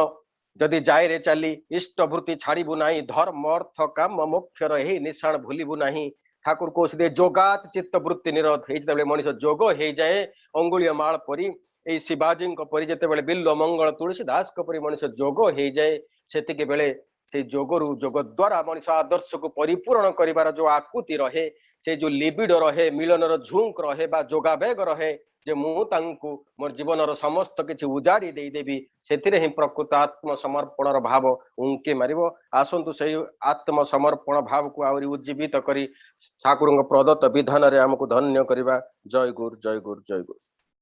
जदि जाय रे चली इष्टवृत्ति छाड़बू नाही धर्म अर्थ काम मोक्ष रही निशाण भूलबू नाही ठाकुर कहते जोगात चित्त वृत्ति निरोध हो मनीष जोग हो जाए अंगुलीय माल परी ए शिवाजी परी जिते बिल्व मंगल तुलसीदास परी मनीष जोग हो जाए से बेले से जोगरु जोग द्वारा मनीष आदर्श को परिपूर्ण कर जो आकुति रहे से जो लिबिड रहे मिलनर झुंक रहे बा जोगावेग रहे जे मु तांकु मोर जीवनर समस्त किछि उजाड़ी दे देबी सेतिरे ही प्रकृत आत्मसमर्पणर भाव उंके मारिबो आसंतु से आत्मसमर्पण भाव को आउरी उज्जीवित करी ठाकुरଙ୍କ प्रदत्त विधान रे हमकु धन्य करिबा जय गुरु जय गुरु जय गुरु।